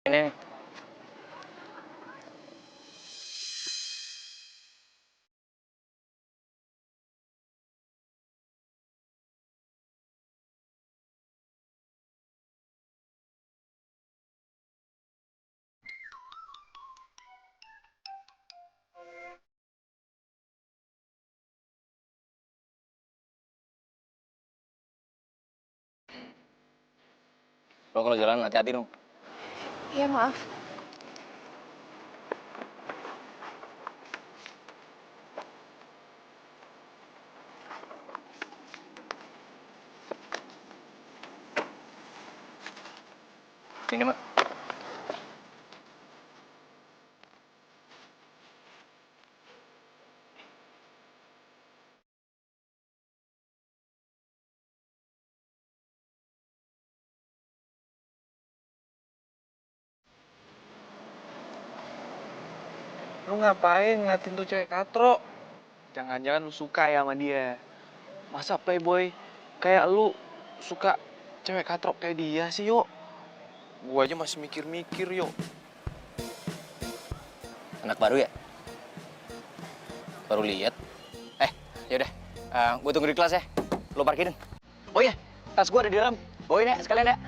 Ini lo kalau jalan hati-hati dong. Iya, maaf. Sini, Mak. Lu ngapain ngeliatin tuh cewek katro? Jangan-jangan lu suka ya sama dia. Masa playboy kayak lu suka cewek katro kayak dia sih, yuk? Gua aja masih mikir-mikir, yuk. Anak baru ya? Baru lihat. Yaudah. Gue tunggu di kelas ya. Lo parkirin. Oh iya, tas gue ada di dalam. Bawain ya, sekalian ya.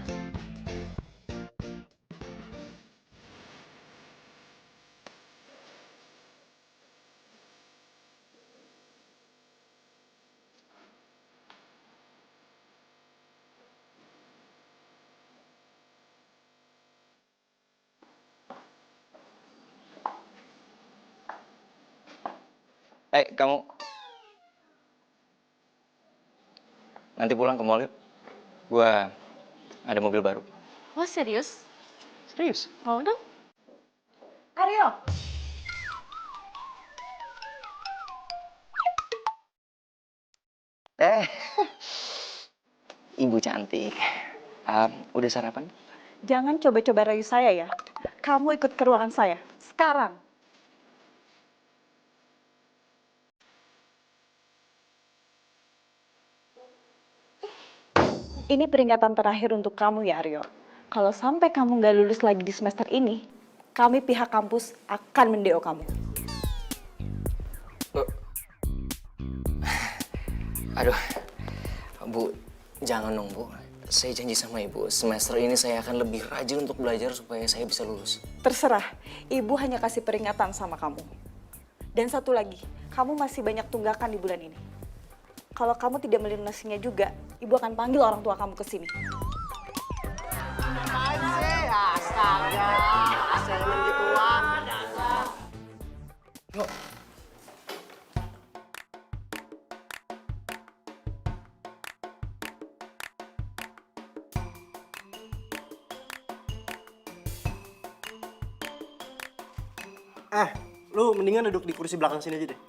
Kamu nanti pulang ke mall yuk. Gue ada mobil baru. Oh, serius? Serius? Mau dong? Aryo! Eh, Ibu cantik. Udah sarapan? Jangan coba-coba rayu saya ya. Kamu ikut ke ruangan saya. Sekarang. Ini peringatan terakhir untuk kamu ya, Aryo. Kalau sampai kamu nggak lulus lagi di semester ini, kami pihak kampus akan mendeo kamu. Aduh, Bu, jangan dong, Bu. Saya janji sama Ibu, semester ini saya akan lebih rajin untuk belajar supaya saya bisa lulus. Terserah, ibu hanya kasih peringatan sama kamu. Dan satu lagi, kamu masih banyak tunggakan di bulan ini. Kalau kamu tidak melunasinya juga, ibu akan panggil orang tua kamu ke sini. Apaan sih? Astaga, asal gituan. Yuk. Lu mendingan duduk di kursi belakang sini aja deh.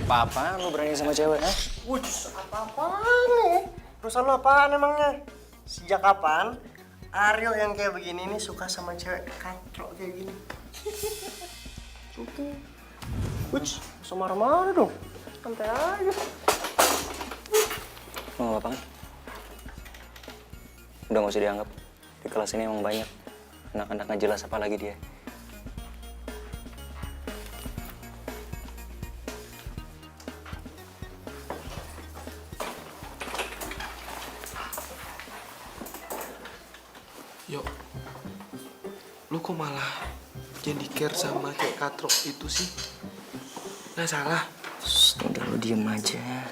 Apa-apaan lu berani sama cewek, ha? Wuts, apa-apaan nih? Perusahaan lu apaan emangnya? Sejak kapan Ariel yang kayak begini nih suka sama cewek katro kayak gini? Oke. Wuts, usah marah-marah dong. Santai aja. Lu gak apa-apa kan? Udah gak usah dianggap. Di kelas ini emang banyak anak-anak gak jelas apa lagi dia. Yuk, lu kok malah jadi care sama cewek katro itu sih? Nggak salah. Shh, udah lu diem aja.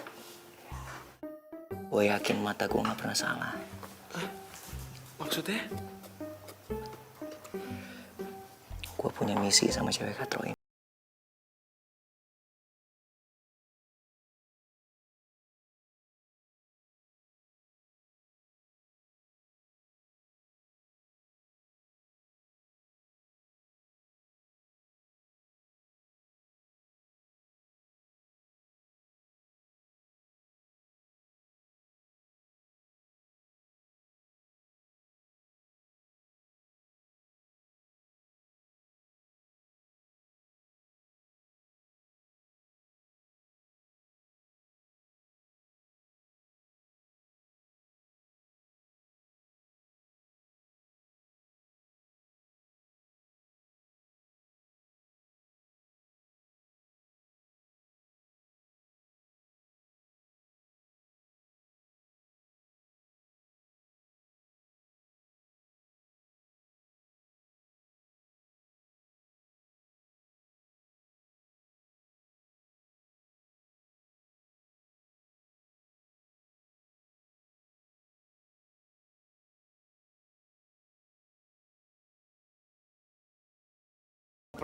Gue yakin mata gue gak pernah salah. Maksudnya? Gue punya misi sama cewek katro ini.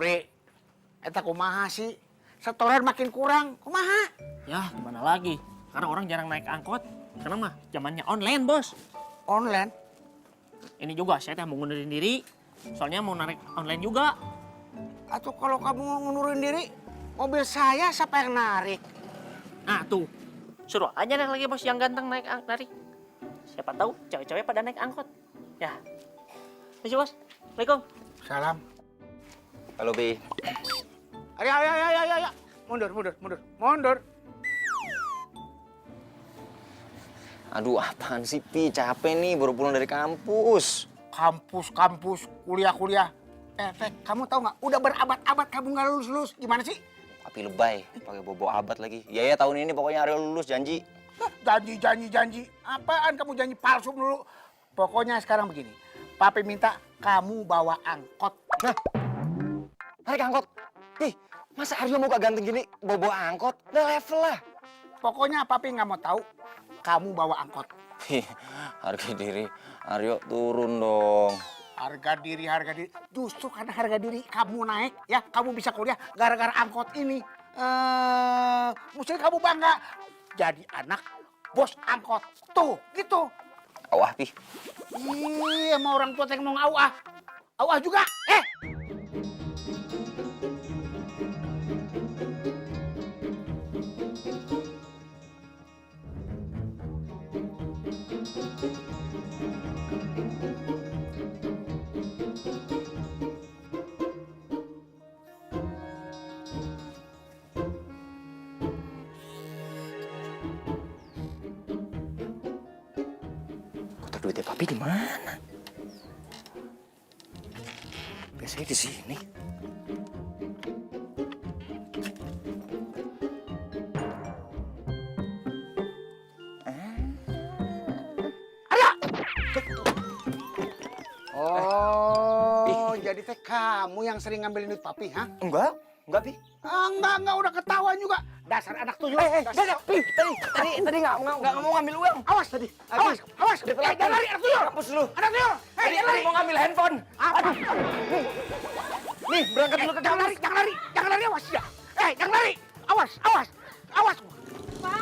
Pri, eta kumaha sih? Setoran makin kurang, kumaha? Ya, gimana lagi? Karena orang jarang naik angkot. Karena mah zamannya online, Bos. Online? Ini juga saya teh mau ngundurin diri. Soalnya mau narik online juga. Atau kalau kamu ngundurin diri, mobil saya siapa yang narik? Nah, tuh. Suruh aja deh lagi Bos yang ganteng naik narik. Siapa tahu cewek-cewek pada naik angkot. Ya. Misi, Bos. Assalamualaikum. Salam. Halo, Pi. Ayo. Mundur. Aduh, apaan sih, Pi? Capek nih, baru pulang dari kampus. Kampus, kuliah. Kamu tahu nggak? Udah berabad-abad kamu nggak lulus. Gimana sih? Tapi lebay, pakai bobo abad lagi. Ya, tahun ini pokoknya Aryo lulus, janji. Janji. Apaan kamu janji palsu dulu? Pokoknya sekarang begini. Papi minta kamu bawa angkot. Nah, narik angkot. Ih, masa Aryo mau gak ganteng gini bobo angkot? Udah level lah. Pokoknya papi nggak mau tahu kamu bawa angkot. Harga diri Aryo turun dong. Harga diri. Justru karena harga diri kamu naik, ya kamu bisa kuliah gara-gara angkot ini. Mesti kamu bangga jadi anak bos angkot. Tuh, gitu. Awah, Pi. Iya, sama orang tua yang mau ngawah. Awah juga, Kotak duitnya Papi di mana? Biasanya di sini. Oh, jadi teh kamu yang sering ngambilin duit papi, ha? Enggak, Pi. Enggak, udah ketahuan juga. Dasar anak tuyul. Pi, tadi nggak mau ngambil uang. Awas tadi, awas. Jangan lari, anak tuyul. Hapus dulu. Anak tuyul, jangan lari. Mau ngambil handphone. Aduh. Nih, berangkat dulu ke Jangan lari, awas ya. Jangan lari, awas.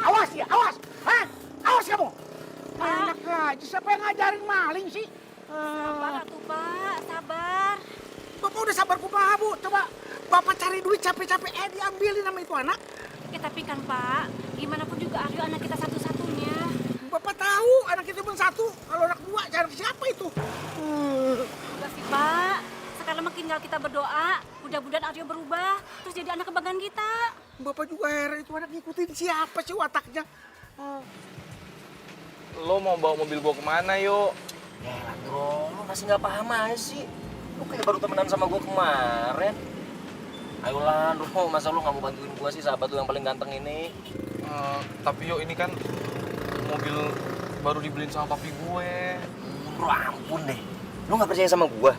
Awas ya, awas. Hah? Awas kamu. Enak aja, siapa yang ngajarin maling sih? Sabar atuh Pak, sabar. Bapak udah sabar kumaha, Bu. Coba Bapak cari duit capek-capek, diambilin sama itu anak. Ya tapi kan Pak, gimana pun juga Aryo anak kita satu-satunya. Bapak tahu anak itu cuma satu, kalau anak dua jangan siapa itu? Enggak sih Pak, sekarang mah tinggal kita berdoa, mudah-mudahan Aryo berubah, terus jadi anak kebanggaan kita. Bapak juga heran itu anak ngikutin siapa sih wataknya? Lo mau bawa mobil gua kemana, yuk? Ya, Landro, lu masih nggak paham aja sih. Lu kayak baru temenan sama gua kemarin. Ayo Landro, masa lu nggak mau bantuin gua sih, sahabat lu yang paling ganteng ini? Tapi yuk, ini kan mobil baru dibeliin sama papi gue. Bro, ampun deh. Lu nggak percaya sama gua?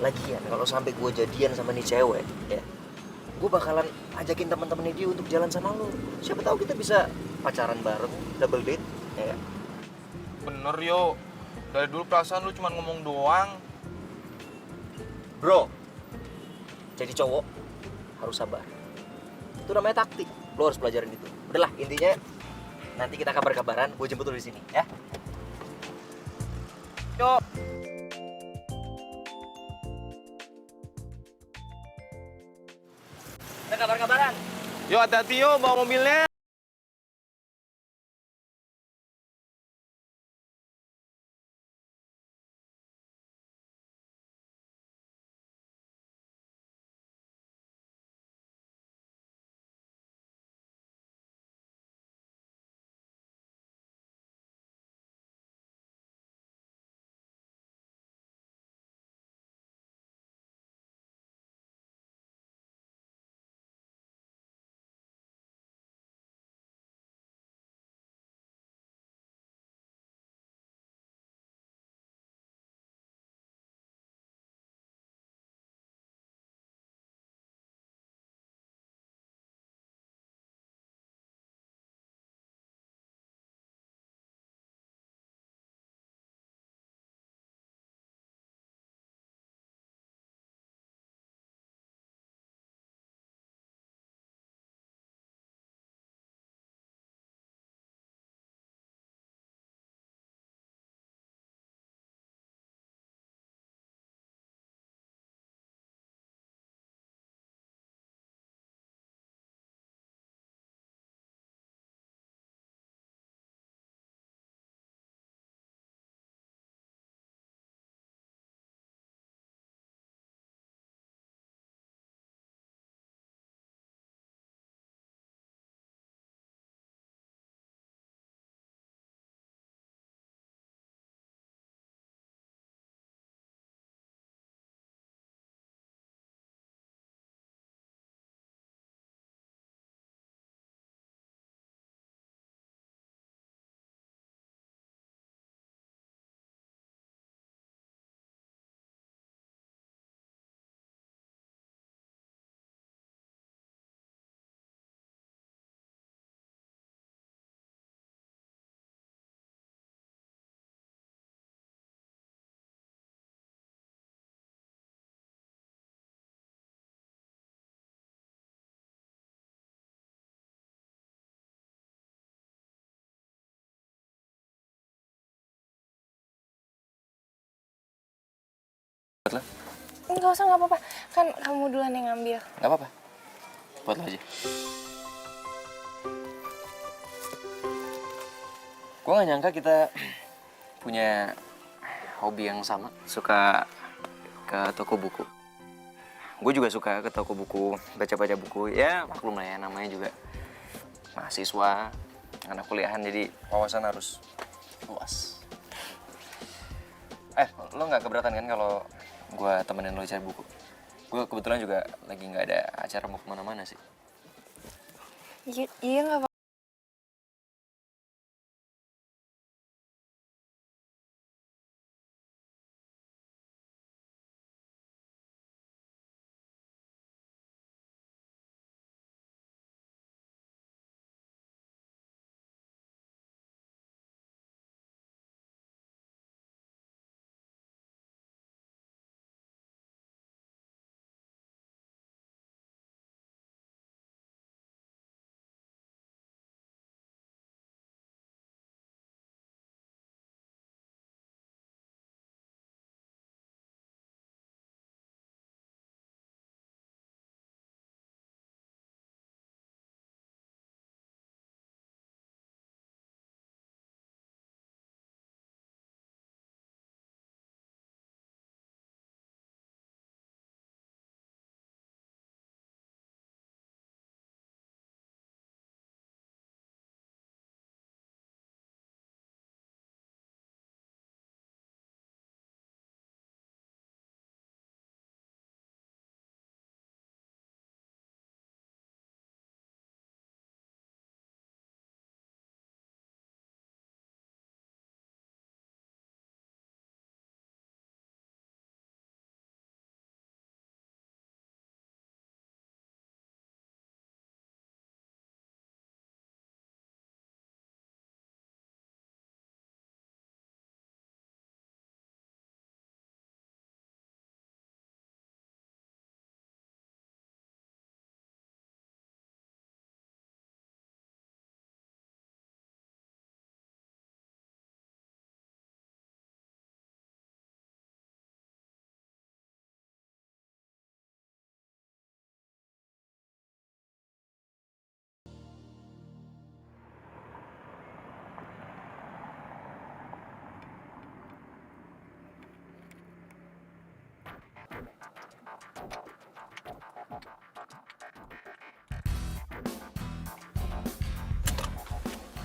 Lagian kalau sampai gua jadian sama nih cewek, ya, gua bakalan ajakin teman-temannya dia untuk jalan sama lu. Siapa tahu kita bisa pacaran bareng, double date, ya. Bener, yuk. Dari dulu perasaan lu cuma ngomong doang. Bro, jadi cowok harus sabar. Itu namanya taktik. Lo harus pelajarin itu. Udahlah, intinya nanti kita kabar-kabaran. Gue jemput lo di sini, ya. Yuk. Kita kabar-kabaran. Yuk, hati-hati yuk bawa mobilnya. Buat lo? Enggak usah, nggak apa-apa. Kan kamu duluan yang ngambil. Nggak apa-apa. Buat lo aja. Gue gak nyangka kita punya hobi yang sama. Suka ke toko buku. Gue juga suka ke toko buku, baca-baca buku. Ya maklum lah ya, namanya juga mahasiswa, anak kuliahan, jadi wawasan harus luas. Lo nggak keberatan kan kalau gue temenin lo cari buku? Gue kebetulan juga lagi nggak ada acara mau kemana-mana sih. Iya nggak apa-apa.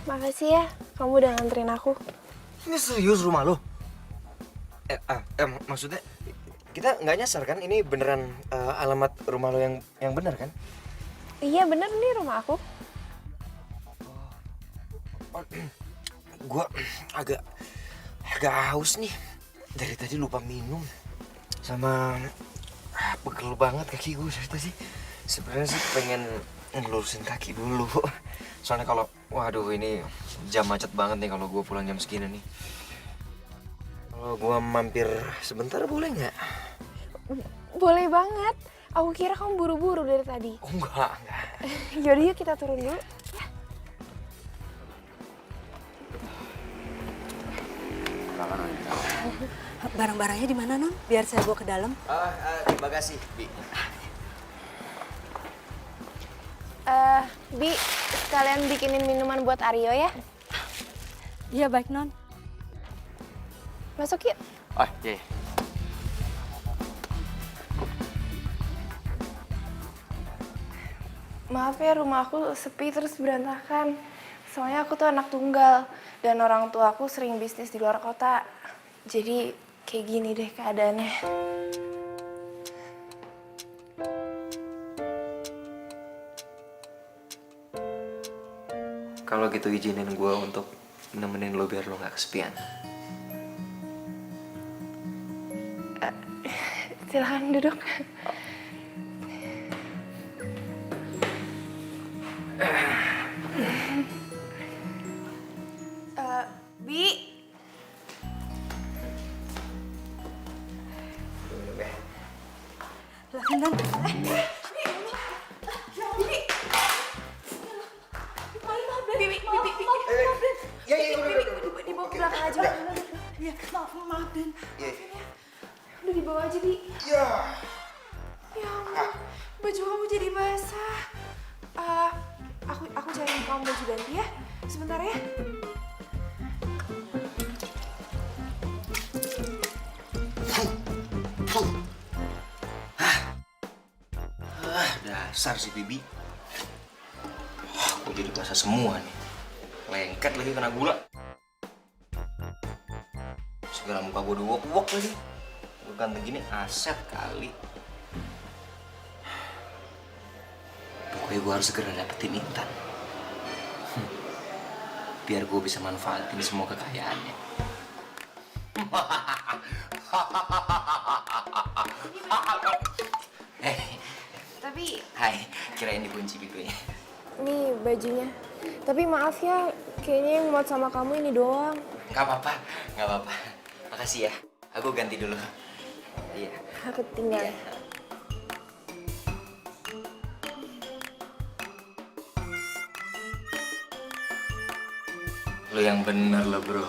Makasih ya, kamu udah nganterin aku. Ini serius rumah lo? Maksudnya kita nggak nyasar kan? Ini beneran alamat rumah lo yang bener kan? Iya bener nih rumah aku. Gue agak haus nih. Dari tadi lupa minum. Sama pegel banget kaki gue dari tadi. Sebenarnya sih pengen ngelurusin kaki dulu. Soalnya kalau, waduh ini jam macet banget nih kalau gue pulang jam segini nih. Kalau gue mampir sebentar boleh nggak? Boleh banget. Aku kira kamu buru-buru dari tadi. Oh enggak. Yaudah yuk kita turun dulu. Ya. Barang-barangnya di mana, Non? Biar saya bawa ke dalam. Di bagasi, Bi. Bi, sekalian bikinin minuman buat Aryo ya. Iya, baik, Non. Masuk yuk. Oh, iya. Maaf ya, rumah aku sepi terus berantakan. Soalnya aku tuh anak tunggal dan orang tua aku sering bisnis di luar kota. Jadi kayak gini deh keadaannya. Kalau gitu izinin gue untuk nemenin lo biar lo gak kesepian. Silahkan duduk. Bi. Silahkan, Non. Dibawa ke belakang aja. Iya, maaf, Den. Iya. Udah dibawa aja, Bi. Ya. Ya ampun, baju kamu jadi basah. Aku cari kamu baju ganti ya. Sebentar ya. Dasar si Bibi. Gue jadi basah semua nih. Lengket lagi kena gula. Segala muka gue udah wok-wok lagi. Gue ganteng gini aset kali. Pokoknya gue harus segera dapetin Intan. Biar gue bisa manfaatin semua kekayaannya. Tapi Hai, kirain dikunci pintunya. nih bajunya. Tapi maaf ya, kayaknya yang muat sama kamu ini doang. Gak apa-apa, gak apa-apa. Makasih ya, aku ganti dulu. Iya. Aku tinggal. Iya. Lo yang bener lo bro.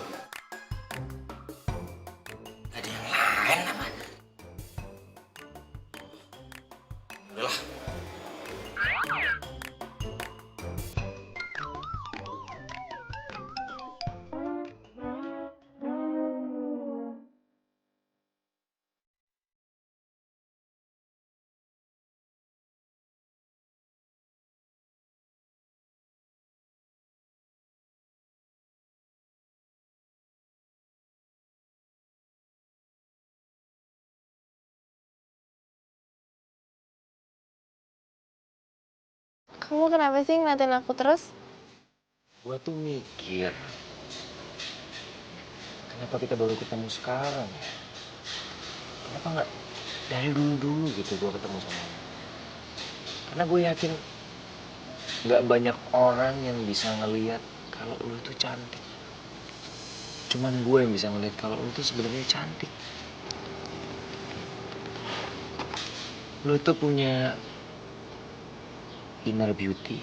Ada yang lain apa? Udahlah. Kamu kenapa sih ngeliatin aku terus? Gua tuh mikir, kenapa kita baru ketemu sekarang ya? Kenapa nggak dari dulu-dulu gitu gua ketemu sama lu? Karena gue yakin nggak banyak orang yang bisa ngelihat kalau lu tuh cantik. Cuman gue yang bisa ngelihat kalau lu tuh sebenarnya cantik. Lu tuh punya inner beauty.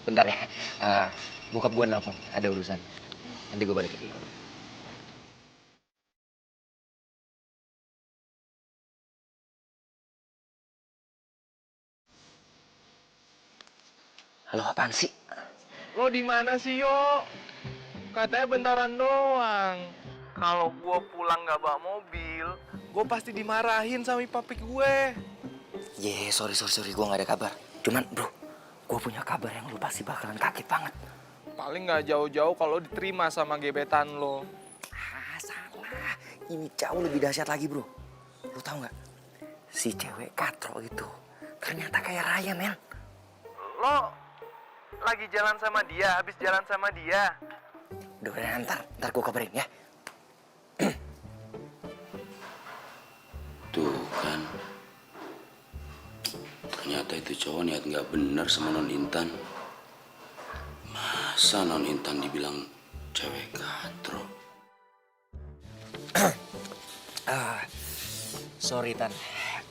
Bentar ya, bokap gue nelfon, ada urusan. Nanti gue balik lagi. Halo, apaan sih? Lo di mana sih, Yo? Katanya bentaran doang. Kalau gua pulang nggak bawa mobil, gua pasti dimarahin sama papi gue. Sorry, gue gak ada kabar. Cuman bro, gue punya kabar yang lu pasti bakalan kaget banget. Paling nggak jauh-jauh kalau diterima sama gebetan lo. Salah. Ini jauh lebih dahsyat lagi bro. Lu tahu nggak? Si cewek katro itu ternyata kayak Raya, men. Lo lagi jalan sama dia, habis jalan sama dia. Udah, ntar gue kabarin ya. Tuh kan, ternyata itu cowok niat nggak bener sama Non Intan. Masa Non Intan dibilang cewek katro? Sorry Tan,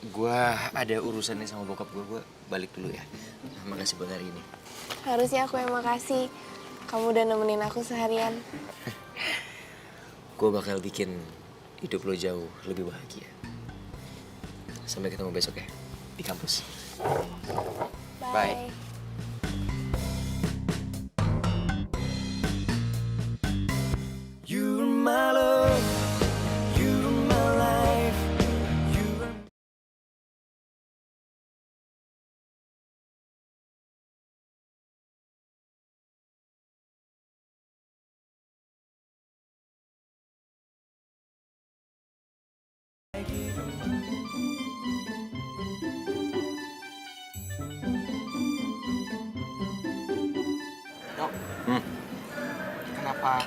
gue ada urusan nih sama bokap gue balik dulu ya. Makasih buat hari ini. Harusnya aku yang makasih. Kamu udah nemenin aku seharian. Gue bakal bikin hidup lo jauh lebih bahagia. Sampai ketemu besok ya, di kampus. Bye. You're my love, you're my life, you're... Yo, kenapa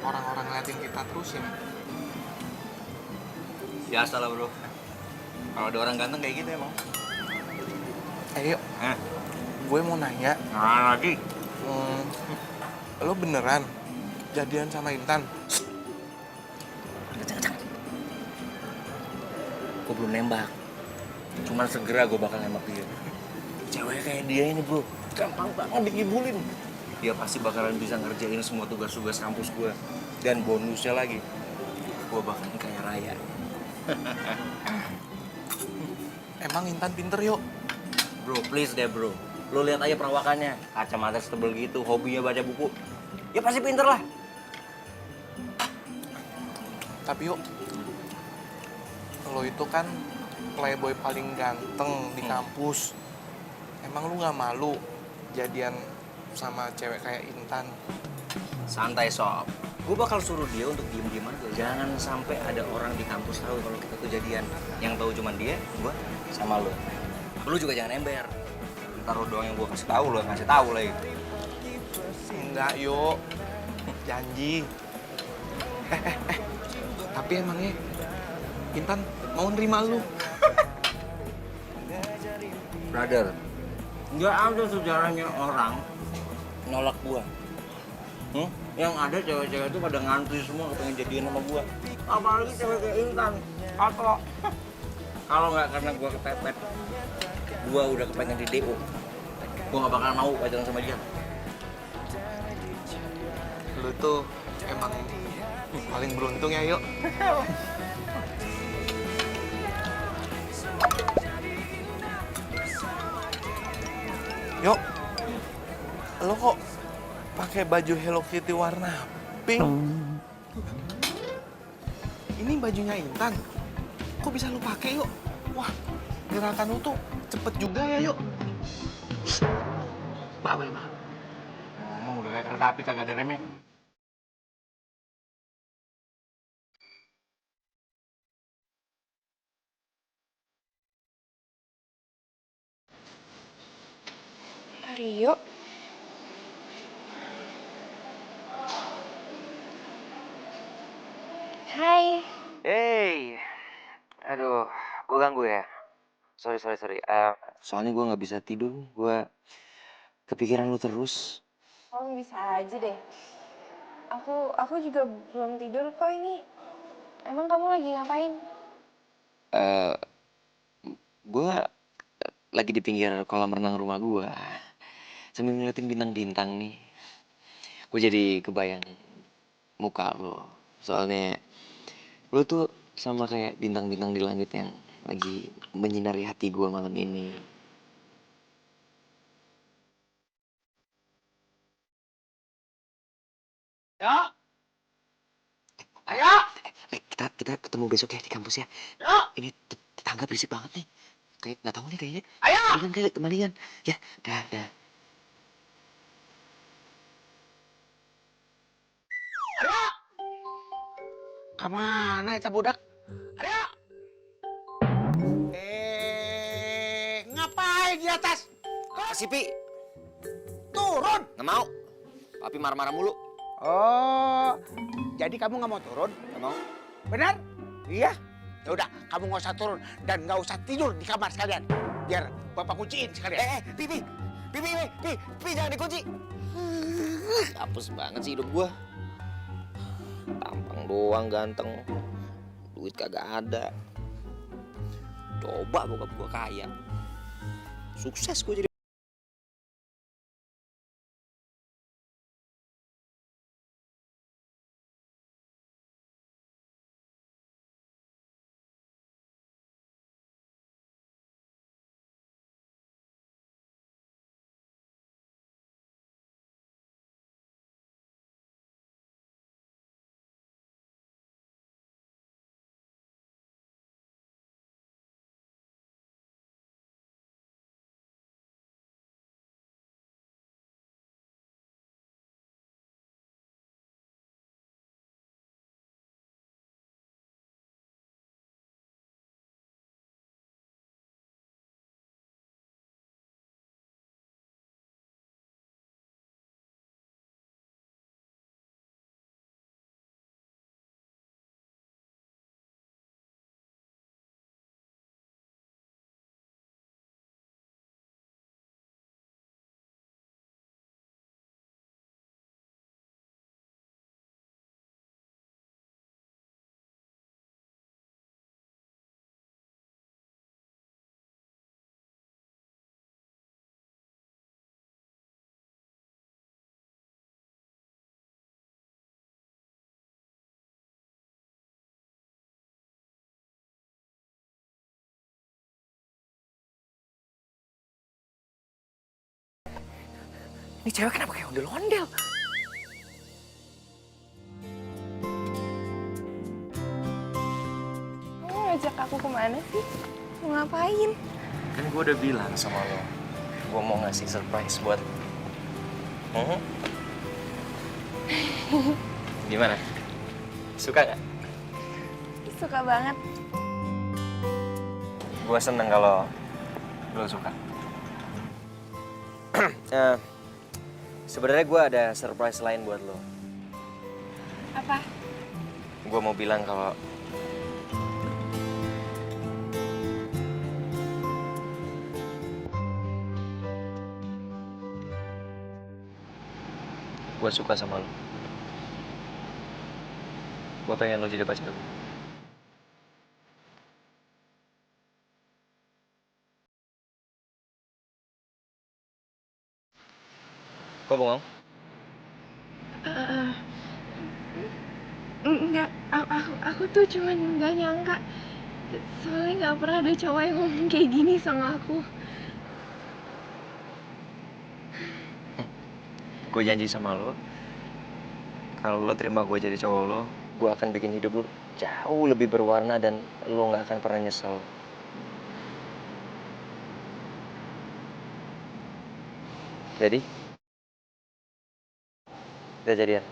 orang-orang ngeliatin kita terus ya? Biasa lah bro. Kalau ada orang ganteng kayak gitu emang. Ayo, gue mau nanya. Nah lagi. Lo beneran jadian sama Intan? Jangan. Gue belum nembak. Cuman segera gue bakal nembak dia. Cewek kayak dia ini bro, gampang banget dikibulin. Dia pasti bakalan bisa ngerjain semua tugas-tugas kampus gue. Dan bonusnya lagi, gue bakalan kaya raya. Emang Intan pinter yuk. Bro, please deh bro. Lo lihat aja perawakannya, kacamata setebel gitu, hobinya baca buku. Ya pasti pinter lah. Tapi yuk, lo itu kan playboy paling ganteng di kampus. Emang lu nggak malu jadian sama cewek kayak Intan? Santai sob. Gue bakal suruh dia untuk diem-diem aja. Jangan sampai ada orang di kampus tahu kalau kita tuh jadian. Yang tahu cuma dia, gue, sama lo. Lo juga jangan ember. Ntar lo doang yang gue kasih tahu, lo yang kasih tahu lagi. Enggak yuk, janji. Tapi emangnya Intan mau nerima lu? Brother, nggak ada sejarahnya orang nolak gua. Yang ada cewek-cewek itu pada ngantri semua kepengen jadian sama gua. Apalagi cewek kayak Intan. Atau kalau nggak karena gua kepepet, gua udah kepengen di DO. Gua nggak bakal mau pacaran sama dia. Lu tuh emang paling beruntung ya yuk. Yuk, lo kok pakai baju Hello Kitty warna pink? Ini bajunya Intan. Kok bisa lo pakai yuk? Wah, gerakan lo tuh cepet juga ya yuk. Bawel mah. Ngomong udah kayak kereta api kagak ada remnya. Rio, hai. Hey, aduh, gue ganggu ya. Sorry. Soalnya gue nggak bisa tidur. Gue kepikiran lu terus. Kamu bisa aja deh. Aku juga belum tidur kok ini. Emang kamu lagi ngapain? Gue lagi di pinggir kolam renang rumah gue. Sambil ngeliatin bintang-bintang nih. Gue jadi kebayang muka lo. Soalnya lo tuh sama kayak bintang-bintang di langit yang lagi menyinari hati gue malam ini. Ya, ayo. Kita ketemu besok ya di kampus ya. Ya, Ini tetangga berisik banget nih. Kayak nggak tahu nih kayaknya. ayo. Kembalian. Ya, dah. Kemana itu budak? Ayo. Ngapain di atas? Kasih Pi. Turun. Nggak mau. Papi marah-marah mulu. Oh, jadi kamu nggak mau turun? Nggak mau. Benar? Iya. Ya udah, kamu nggak usah turun dan nggak usah tidur di kamar sekalian. Biar bapak kunciin sekalian. Pi, jangan dikunci. Hapus banget sih hidup gua. Tampang doang ganteng. Duit kagak ada. Coba bokap gua kaya. Sukses gua jadi Ini cewek kenapa kayak ondel-ondel? Kamu ngajak aku kemana sih? Mau ngapain? Kan gue udah bilang sama lo, gue mau ngasih surprise buat lo. Gimana? Suka nggak? Suka banget. Gue seneng kalau lo suka. Sebenarnya gue ada surprise lain buat lo. Apa? Gue mau bilang kalau gue suka sama lo. Gue pengen lo jadi pacar gue. Kok bengong? Enggak, aku tuh cuman nggak nyangka. Soalnya nggak pernah ada cowok yang ngomong kayak gini sama aku. Gue janji sama lo, kalau lo terima gue jadi cowok lo, gue akan bikin hidup lo jauh lebih berwarna dan lo nggak akan pernah nyesel. Jadi? Kita jadian?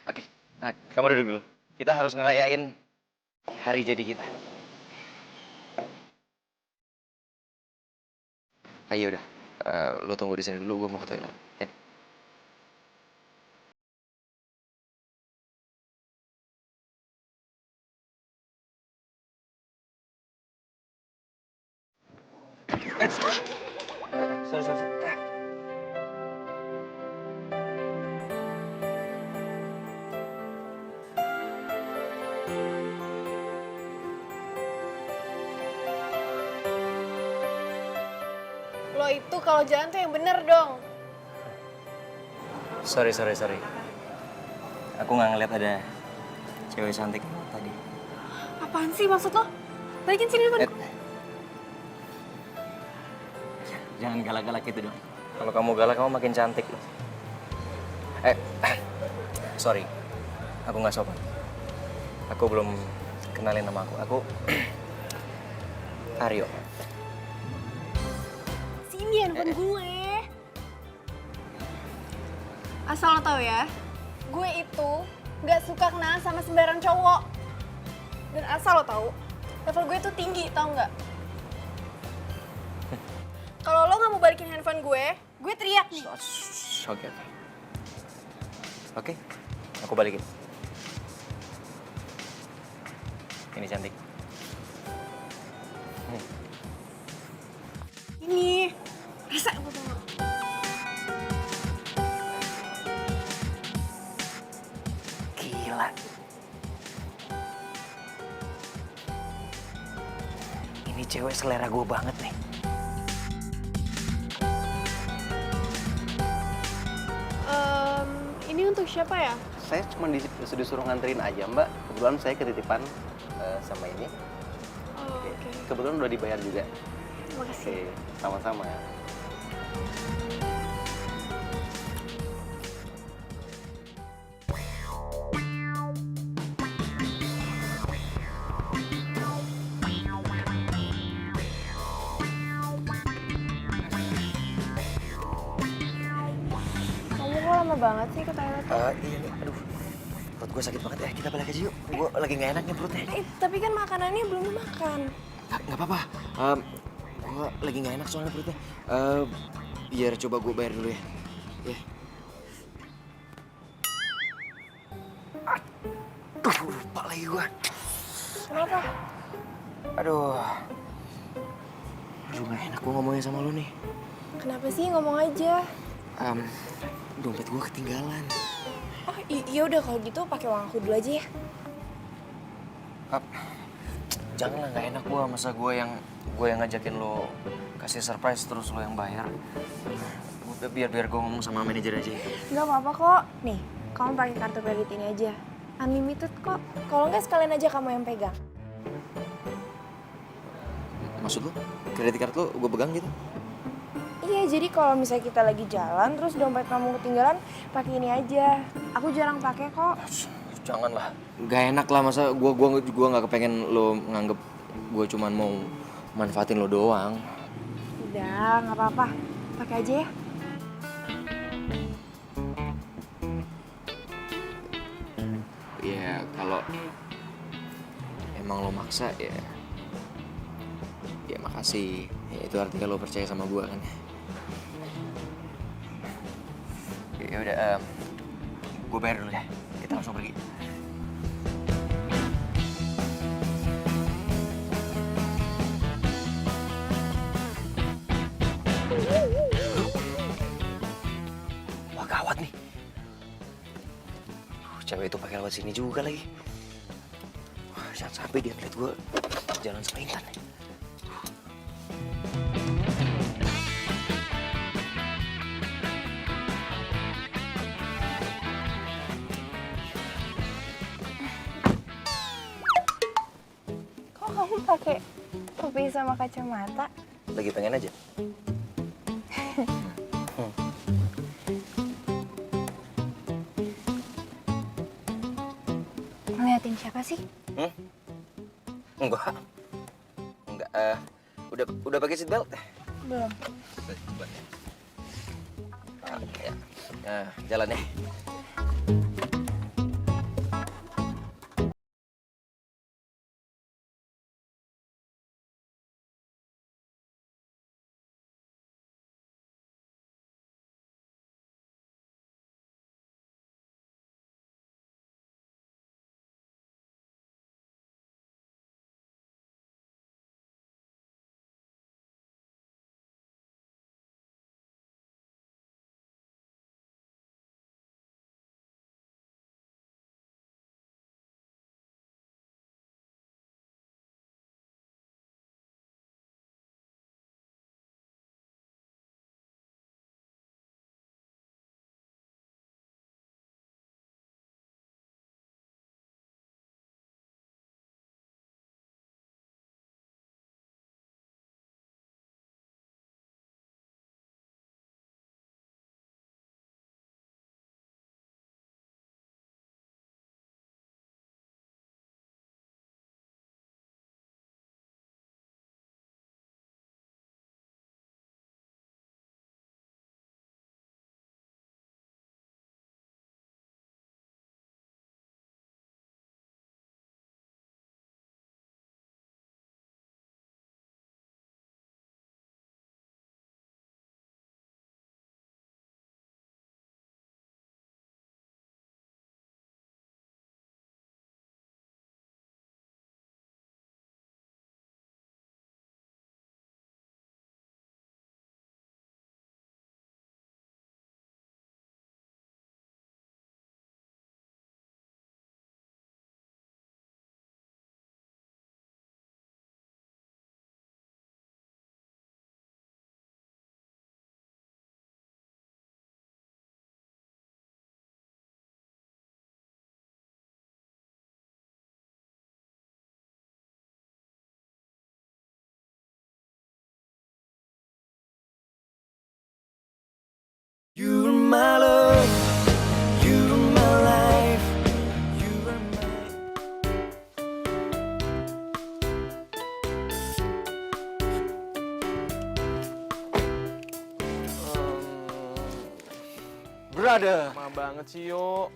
Oke, nah kamu duduk dulu. Kita harus ngerayain hari jadi kita. Ayo udah, lo tunggu di sini dulu, gue mau ke toilet. Ya. Sorry. Lo itu kalau jalan tuh yang bener dong. Sorry. Aku nggak ngeliat ada cewek cantik tadi. Apaan sih maksud lo? Balikin sini depan. Jangan galak-galak gitu dong. Kalau kamu galak, kamu makin cantik loh. Sorry. Aku nggak sopan. Aku belum kenalin nama aku. Aku Aryo. Sini handphone gue. Asal lo tau ya, gue itu nggak suka kenalan sama sembarang cowok. Dan asal lo tau, level gue tuh tinggi, tau nggak? Kalau lo nggak mau balikin handphone gue teriak nih. Oke, aku balikin. Ini cantik. Ini, rasa apa tuh? Gila. Ini cewek selera gue banget nih. Ini untuk siapa ya? Saya cuma disuruh nganterin aja, Mbak. Kebetulan saya ketitipan sama ini. Oh, oke. Kebetulan udah dibayar juga. Terima kasih. Oke, sama-sama. Kamu kok lama banget sih ke toilet? Iya nih, aduh. Perut gue sakit banget ya, kita balik aja yuk. Gue lagi gak enak nih perutnya. Tapi kan makanannya belum dimakan. Nggak apa-apa. Gue lagi nggak enak soalnya perutnya. Biar coba gue bayar dulu ya. Ya. Aduh, lupa lagi gue. Kenapa? Aduh, nggak enak gue ngomongin sama lo nih. Kenapa sih? Ngomong aja. Dompet gue ketinggalan. Oh iya udah kalau gitu pakai uang aku dulu aja ya. Janganlah, nggak enak gue. Masa gue yang ngajakin lo kasih surprise terus lo yang bayar. Udah biar gue ngomong sama manajer aja. Nggak apa-apa kok. Nih, kamu pakai kartu kredit ini aja. Unlimited kok. Kalau nggak sekalian aja kamu yang pegang. Maksud lu? Kredit card lu gue pegang gitu? Iya, jadi kalau misalnya kita lagi jalan terus dompet kamu ketinggalan, pakai ini aja. Aku jarang pakai kok. Janganlah. Gak enak lah, masa gua nggak kepengen lo nganggep gue cuman mau manfaatin lo doang. Udah, nggak apa-apa. Pakai aja ya. Ya kalau emang lo maksa ya makasih. Ya, itu artinya lo percaya sama gue kan. Ya udah, gue bayar dulu ya. Kita langsung pergi. Wah gawat nih. Cewek itu pakai lewat sini juga lagi. Wah, jangan sampai dia ngeliat gue jalan sama Intan. Kok kamu pakai topi sama kacamata? Lagi pengen aja. Ngeliatin siapa sih? Enggak. Udah pakai seat belt? Belum. Coba. Ya. Nah, jalan ya. You're my love, you're my life, you're Brother. Lama banget sih, Yo.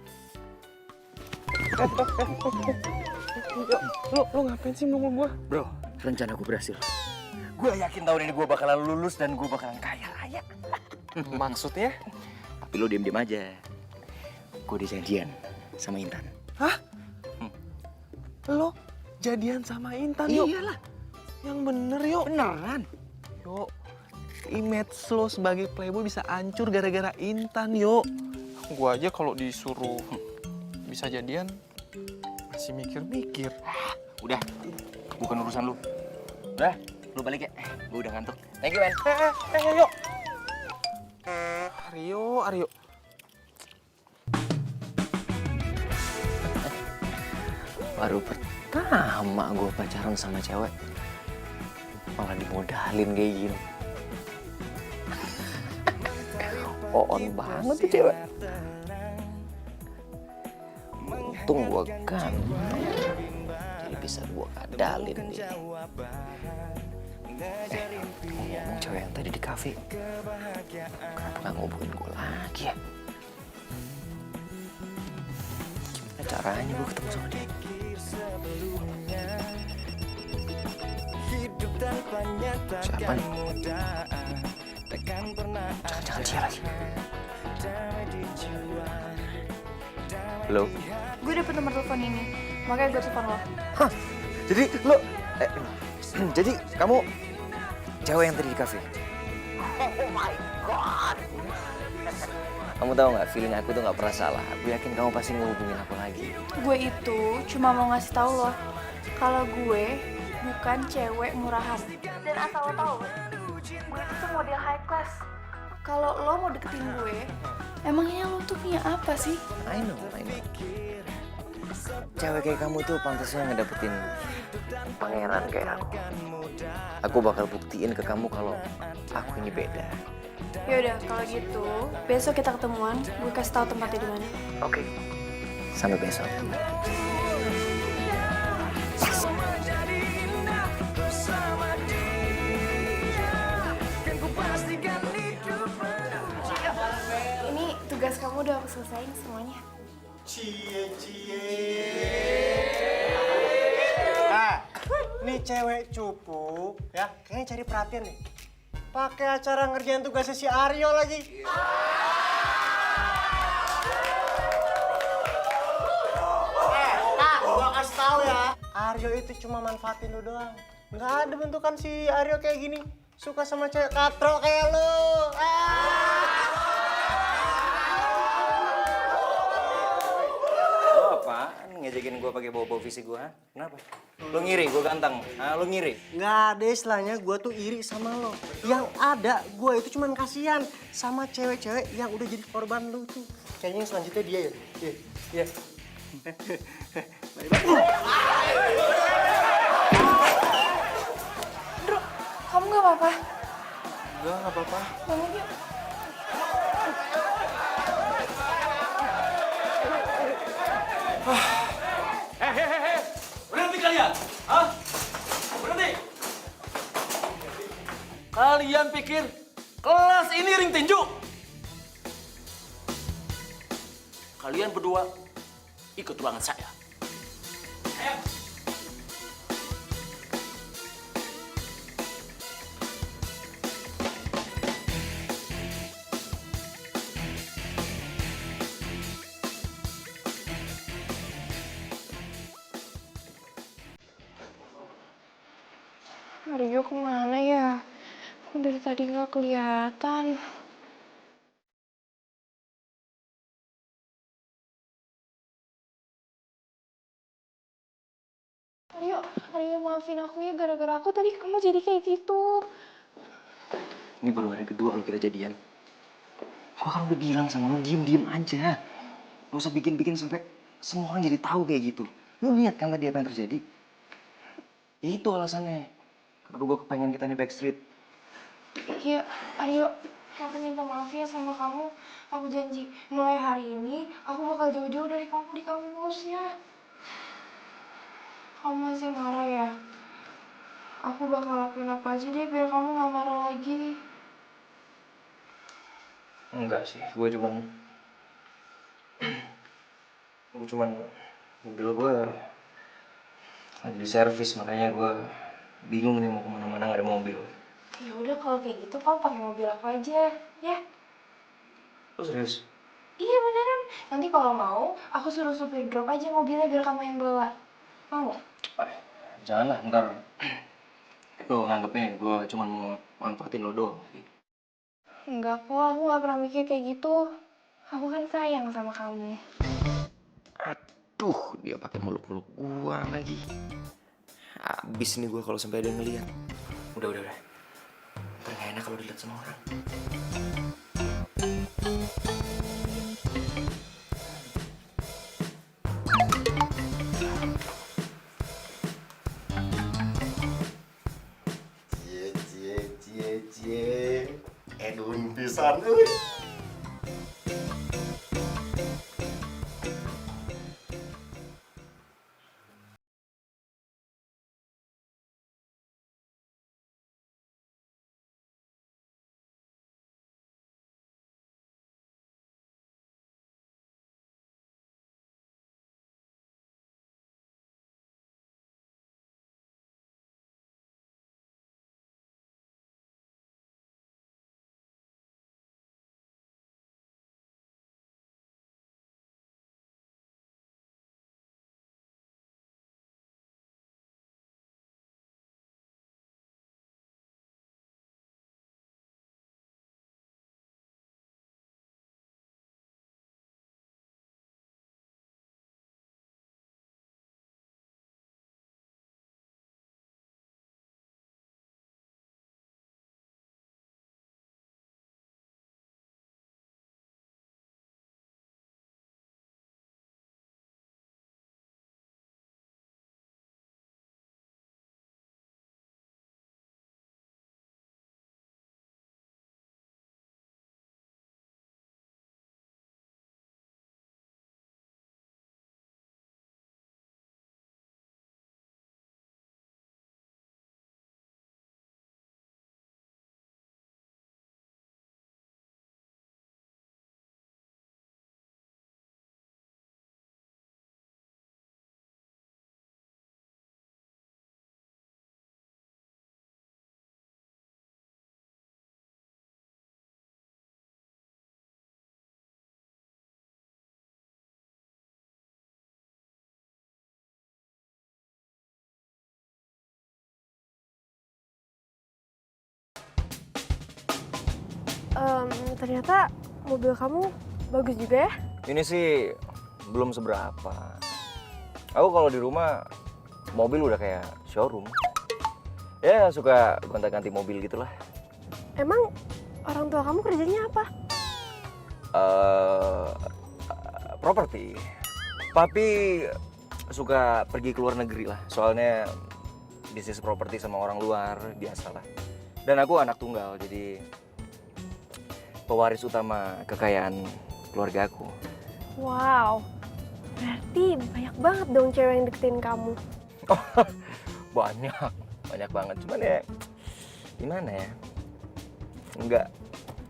Lo ngapain sih nunggu gua? Bro, rencana gue berhasil. Gue yakin tahun ini gue bakalan lulus dan gue bakalan kaya raya. Maksudnya? Tapi lo diem-diem aja. Gue udah janjian sama Intan. Hah? Lo jadian sama Intan, Yo? Iyalah. Yang bener, Yo. Beneran. Yo, image lo sebagai playboy bisa hancur gara-gara Intan, Yo. Gua aja kalau disuruh bisa jadian masih mikir-mikir. Udah, bukan urusan lu. Udah, lu balik ya. Gue udah ngantuk. Thank you, man. Yo. Aryo. Baru pertama gue pacaran sama cewek. Malah dimodalin kayak gini. On banget tuh cewek. Untung gua kan. Jadi bisa gua kadalin dia. Ngomong cewek yang tadi di kafe. Kenapa nggak ngubungin gua lagi ya? Gimana caranya gua ketemu sama dia? Siapa nih? Jangan-jangan dia lagi. Halo? Gue dapet nomor telepon ini, makanya gue telepon lo. Hah? Jadi lo... jadi kamu cewek yang tadi di kafe? Oh my God! Kamu tahu nggak, feeling aku tuh nggak pernah salah. Aku yakin kamu pasti ngehubungin aku lagi. Gue itu cuma mau ngasih tahu lo, kalau gue bukan cewek murahan. Dan asal lo tahu, gue itu tuh model high class. Kalau lo mau deketin gue, emangnya lo tuh punya apa sih? I know. Cewek kayak kamu tuh pantasnya ngedapetin pangeran kayak aku. Aku bakal buktiin ke kamu kalau aku ini beda. Yaudah, kalau gitu, besok kita ketemuan. Gue kasih tahu tempatnya di mana. Oke. Sampai besok. Ini tugas kamu udah aku selesain semuanya. Cie. Ah, nih cewek cupu ya, kayaknya cari perhatian nih. Pakai acara ngerjain tugasnya si Aryo lagi. Gua kasih tahu ya, Aryo itu cuma manfaatin lu doang. Nggak ada bentukan si Aryo kayak gini. Suka sama cewek katro kayak lu. Lo apaan ngejekin gue pakai bawa fisik gue? Kenapa? Lo ngiri gue ganteng? Lo ngiri? Nggak ada istilahnya gue tuh iri sama lo. Yang ada gue itu cuman kasihan sama cewek-cewek yang udah jadi korban lu tuh. Kayaknya yang selanjutnya dia ya. Iya. Bro, kamu gak apa-apa? Enggak apa-apa. Bangun yuk. Berhenti kalian! Hah? Berhenti! Kalian pikir kelas ini ring tinju? Kalian berdua ikut ruangan saya. Ayo. Aryo kemana ya? Dari tadi nggak kelihatan. Aryo maafin aku ya, gara-gara aku tadi kamu jadi kayak gitu. Ini baru hari kedua lo kita jadian. Gua kan udah bilang sama lo, diem aja. Gak usah bikin-bikin sampai semua orang jadi tahu kayak gitu. Lo lihat kan tadi apa yang terjadi? Itu alasannya. Kenapa gue kepengen kita nih backstreet. Iya, Aryo, aku minta maaf ya sama kamu. Aku janji, mulai hari ini aku bakal jauh-jauh dari kamu di kampus ya. Kamu masih marah ya? Aku bakal lakuin apa aja deh biar kamu gak marah lagi. Enggak sih, gue cuman mobil gue lagi di servis, makanya gue bingung nih mau kemana-mana nggak ada mobil. Ya udah kalau kayak gitu kamu pakai mobil aku aja, ya? Lo serius? Iya beneran. Nanti kalau mau, aku suruh supir drop aja mobilnya biar kamu yang bawa. Mau? Janganlah, ntar lo nganggepnya gue cuma mau manfaatin lo doang. Enggak kok, aku gak pernah mikir kayak gitu. Aku kan sayang sama kamu. Aduh, dia pakai muluk-muluk gua lagi. Habis nih gua kalau sampai ada yang ngeliat. Udah. Ntar gak enak kalau dilihat sama orang. pisan. Ternyata mobil kamu bagus juga ya? Ini sih belum seberapa. Aku kalau di rumah mobil udah kayak showroom. Ya suka gonta-ganti mobil gitulah. Emang orang tua kamu kerjanya apa? Properti. Papi suka pergi ke luar negeri lah. Soalnya bisnis properti sama orang luar biasalah. Dan aku anak tunggal, jadi pewaris utama kekayaan keluarga aku. Wow, berarti banyak banget dong cewek yang deketin kamu. Banyak banget. Cuman ya gimana ya?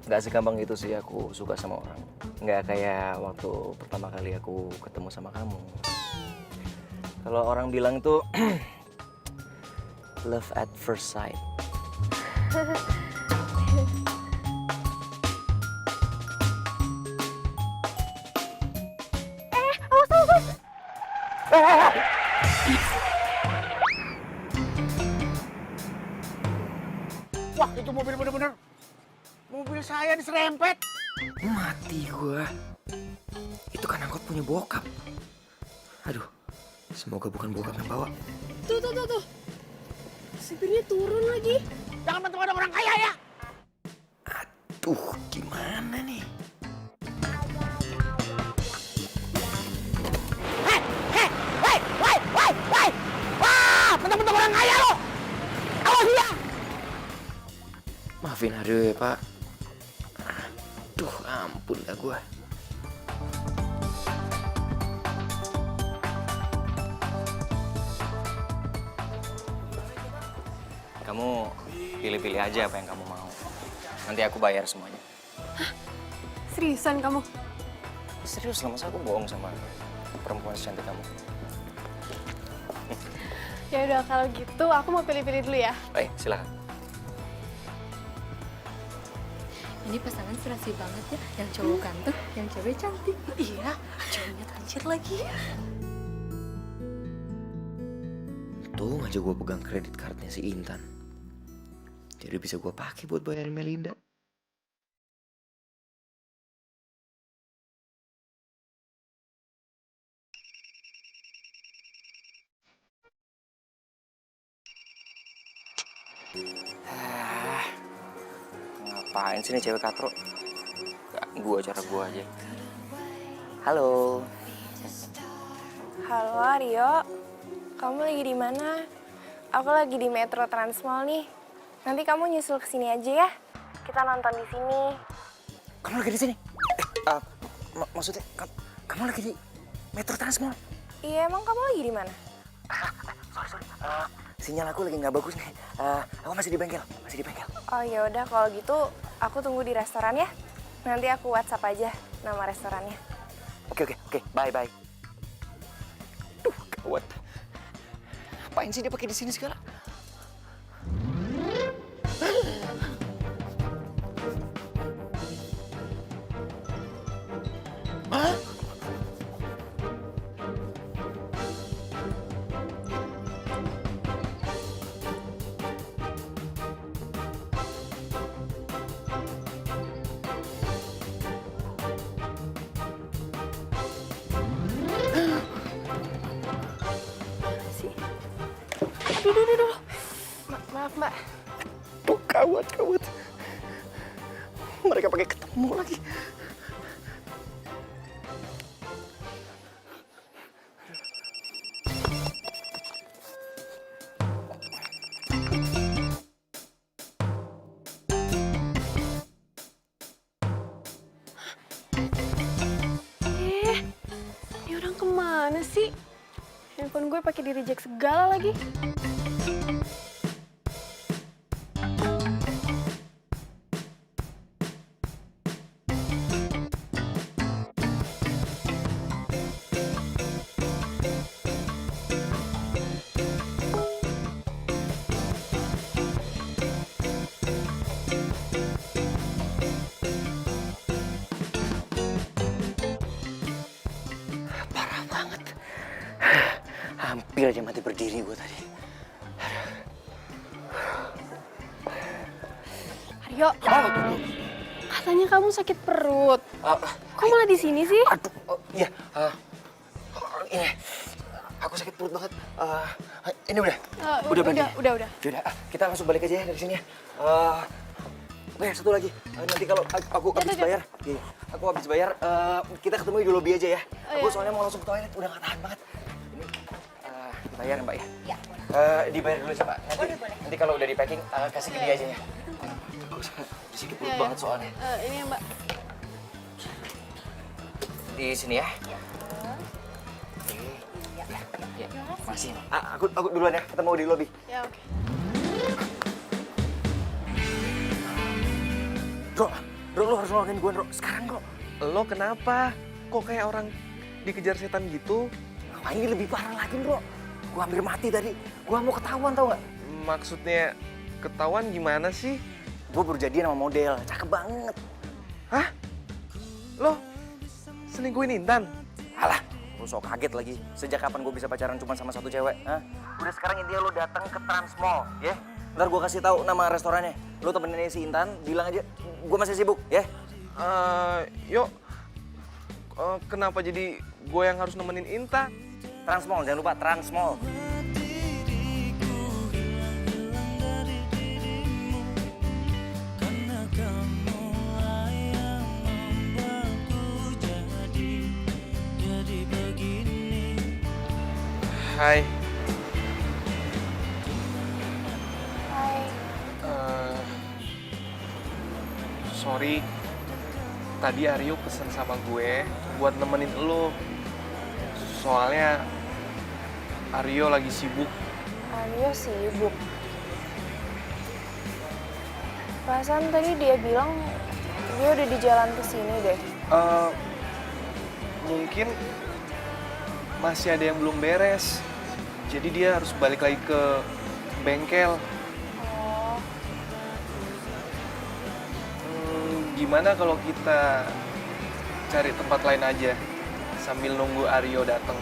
Nggak segampang itu sih aku suka sama orang. Nggak kayak waktu pertama kali aku ketemu sama kamu. Kalau orang bilang tuh love at first sight. Wah, itu mobil bener-bener. Mobil saya diserempet. Mati gua. Itu kan angkot punya bokap. Aduh, semoga bukan bokap yang bawa. Tuh. Supirnya turun lagi. Jangan bantu ada orang kaya ya. Aduh, gimana nih? Hei! Wah, bentuk-bentuk orang kaya lo. Awas ya. Maafin Aryo ya, Pak. Aduh, ampun dah gua. Kamu pilih-pilih aja apa yang kamu mau. Nanti aku bayar semuanya. Hah? Seriusan kamu? Serius lah, masa aku bohong sama perempuan secantik kamu? Ya udah kalau gitu aku mau pilih-pilih dulu ya. Baik, silakan. Ini pasangan serasi banget ya. Yang cowok ganteng, yang cewek cantik. Iya, cowoknya tajir lagi. Tuh aja gue pegang kredit cardnya si Intan. Jadi bisa gue pakai buat bayarin Melinda. Ngapain sih nih cewek katro? Gua cara gua aja. Halo. Halo Aryo, kamu lagi di mana? Aku lagi di Metro Transmall nih. Nanti kamu nyusul ke sini aja ya. Kita nonton di sini. Kamu lagi di sini? Maksudnya kamu lagi di Metro Transmall? Iya, emang kamu lagi di mana? Sorry. Sinyal aku lagi nggak bagus nih. Aku masih di bengkel. Oh ya udah kalau gitu aku tunggu di restoran ya. Nanti aku WhatsApp aja nama restorannya. Oke. Bye. Duh, gawat. Ngapain sih dia pakai di sini segala? Hah? Aduh. Maaf mbak. Tuh, gawat. Mereka pakai ketemu lagi. Ini orang kemana sih? Handphone gue pakai di reject segala lagi. Parah banget. Hampir aja mati berdiri gue tadi. Aryo, katanya kamu sakit perut. Kok malah di sini sih? Aduh, iya. Ini, aku sakit perut banget. Ini udah. Udah. Yaudah, kita langsung balik aja ya dari sini ya. Oke, satu lagi. Nanti kalau aku habis bayar, aku habis bayar, kita ketemu di lobby aja ya. Aku soalnya mau langsung ke toilet, udah gak tahan banget. Ini bayar Mbak ya? Iya. Dibayar dulu coba. Nanti kalau udah di packing, kasih ke dia aja ya. Aku sakit perut banget soalnya. Ini ya mbak. Di sini ya. Iya. Masih. Aku duluan ya, ketemu di lobby. Ya oke. Bro, lo harus nolongin gue, Bro. Sekarang, Bro. Lo kenapa? Kok kayak orang dikejar setan gitu? Wah, ini lebih parah lagi, Bro. Gue hampir mati tadi. Gue mau ketahuan, tau nggak? Maksudnya ketahuan gimana sih? Gue baru jadian sama model. Cakep banget. Hah? Lo selingkuhin Intan? Alah, lo sok kaget lagi. Sejak kapan gue bisa pacaran cuma sama satu cewek? Hah? Udah sekarang intinya lo datang ke Transmall, ya? Ntar gue kasih tahu nama restorannya. Lo temenin si Intan, bilang aja gue masih sibuk, ya? Yuk. Kenapa jadi gue yang harus nemenin Intan? Transmall, jangan lupa Transmall. Hai. Hai. Sorry, tadi Aryo pesen sama gue buat nemenin lo. Soalnya Aryo lagi sibuk. Aryo sibuk. Perasaan tadi dia bilang dia udah di jalan ke sini deh. Mungkin masih ada yang belum beres. Jadi dia harus balik lagi ke bengkel. Oh, Gimana kalau kita cari tempat lain aja sambil nunggu Aryo datang?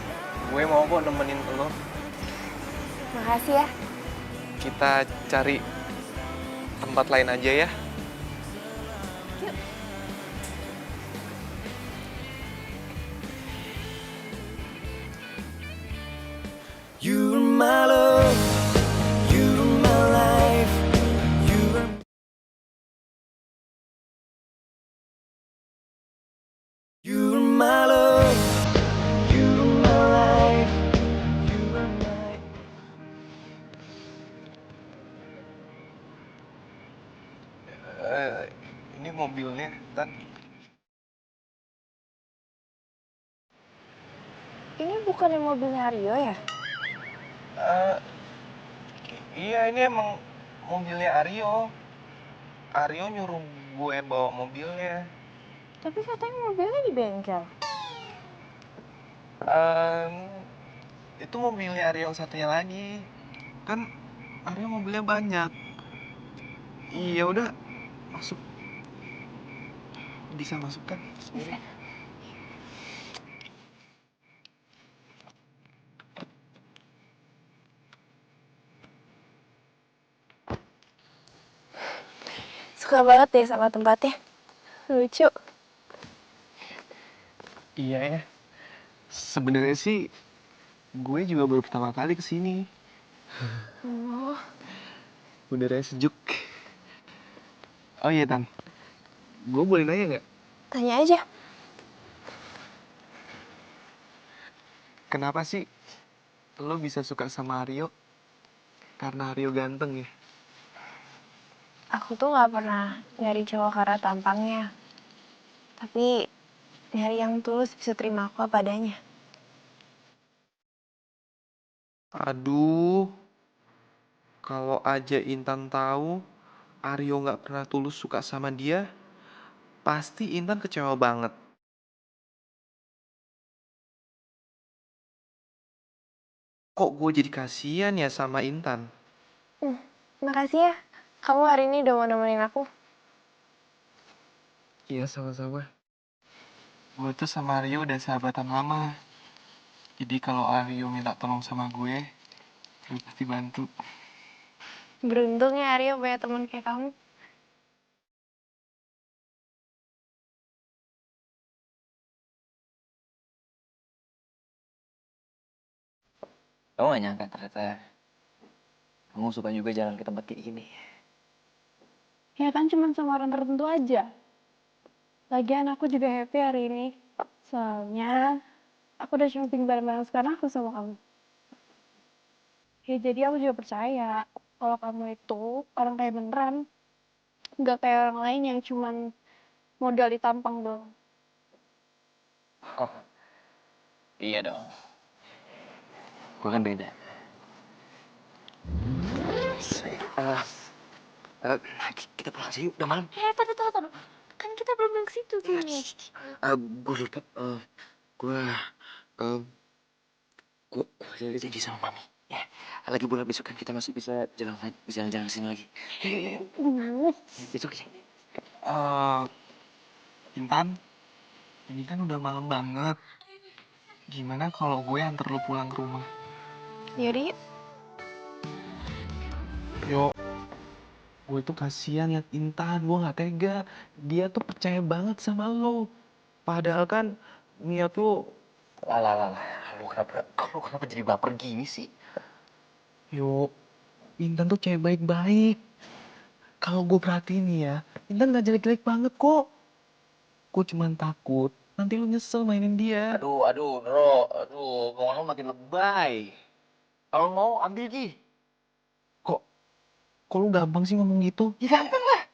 Gue mau kok nemenin lo. makasih ya. Kita cari tempat lain aja ya. Yuk. You're my love, you're my life, you're my love, you're my life, you're my. Ini mobilnya, Tan. Ini bukannya mobilnya Aryo ya? Iya, ini emang mobilnya Aryo. Aryo nyuruh gue bawa mobilnya. Tapi katanya mobilnya di bengkel. Itu mobilnya Aryo yang satunya lagi. Kan Aryo mobilnya banyak. Iya udah, masuk. Bisa masuk kan? Bisa. Suka banget deh sama tempatnya. Lucu. Iya ya. Sebenarnya sih gue juga baru pertama kali kesini. Oh, Udaranya sejuk. Oh iya Tan, gue boleh nanya nggak? tanya aja. Kenapa sih lo bisa suka sama Aryo? Karena Aryo ganteng ya? Aku tuh gak pernah nyari cowok karena tampangnya. Tapi nyari yang tulus bisa terima aku apa adanya. Aduh, kalau aja Intan tahu Aryo nggak pernah tulus suka sama dia, pasti Intan kecewa banget. Kok gue jadi kasihan ya sama Intan? Makasih ya. Kamu hari ini udah mau nemenin aku. Iya, sama-sama. Gue tuh sama Aryo udah sahabatan lama. Jadi kalau Aryo minta tolong sama gue pasti bantu. Beruntung ya Aryo punya teman kayak kamu. Kamu gak nyangka ternyata kamu suka juga jalan ke tempat kayak gini. Ya kan cuma sama orang tertentu aja. Lagian aku juga happy hari ini. Soalnya aku udah shopping bareng-bareng sekarang aku sama kamu. Ya jadi aku juga percaya kalau kamu itu orang kayak beneran. Nggak kayak orang lain yang cuman modal ditampang doang. Oh, iya dong. Gue kan beda. Kita pulang aja yuk, udah malam. Taruh. Kan kita belum ke situ tuh. Gue lupa. Gue jadi janji sama mami. Ya, lagi bulan besok kan kita masih bisa jalan-jalan kesini lagi. Yuk. Besok aja. Intan, ini kan udah malam banget. Gimana kalau gue antar lo pulang ke rumah? Yaudah yuk. Yo, gue tuh kasihan liat Intan, gue nggak tega. Dia tuh percaya banget sama lo. Padahal kan Mia tuh, Lah. Lu kenapa jadi baper gini sih? yo, Intan tuh cewek baik-baik. Kalau gue perhatiin nih ya, Intan nggak jelek-jelek banget kok. Gue cuman takut nanti lu nyesel mainin dia. Aduh, Bro. Ngomong lu makin lebay. Kalau mau ambil Ki. Kok, kok lu gampang sih ngomong gitu? Ya gampang lah.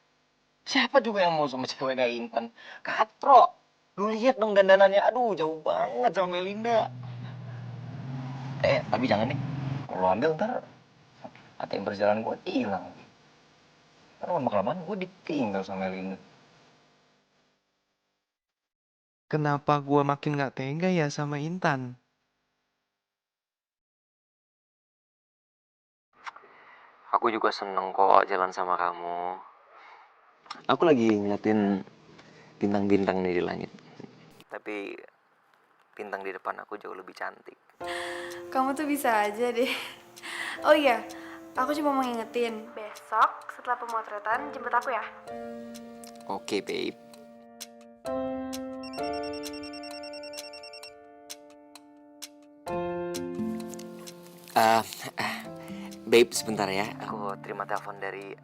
Siapa juga yang mau sama cewek kayak Intan? Katro. Lu lihat dong dandanannya. Aduh, jauh banget sama Melinda. Tapi jangan nih. Kalau ambil ntar ATM perjalanan gue hilang. Karena lama-kelamaan gue ditinggal sama Melinda. Kenapa gue makin nggak tega ya sama Intan? Aku juga seneng kok jalan sama kamu. Aku lagi ngeliatin bintang-bintang nih di langit. Tapi bintang di depan aku jauh lebih cantik. Kamu tuh bisa aja deh. Oh iya, aku cuma mau ngingetin. Besok setelah pemotretan jemput aku ya. Oke, babe. Babe, sebentar ya. Aku terima telepon dari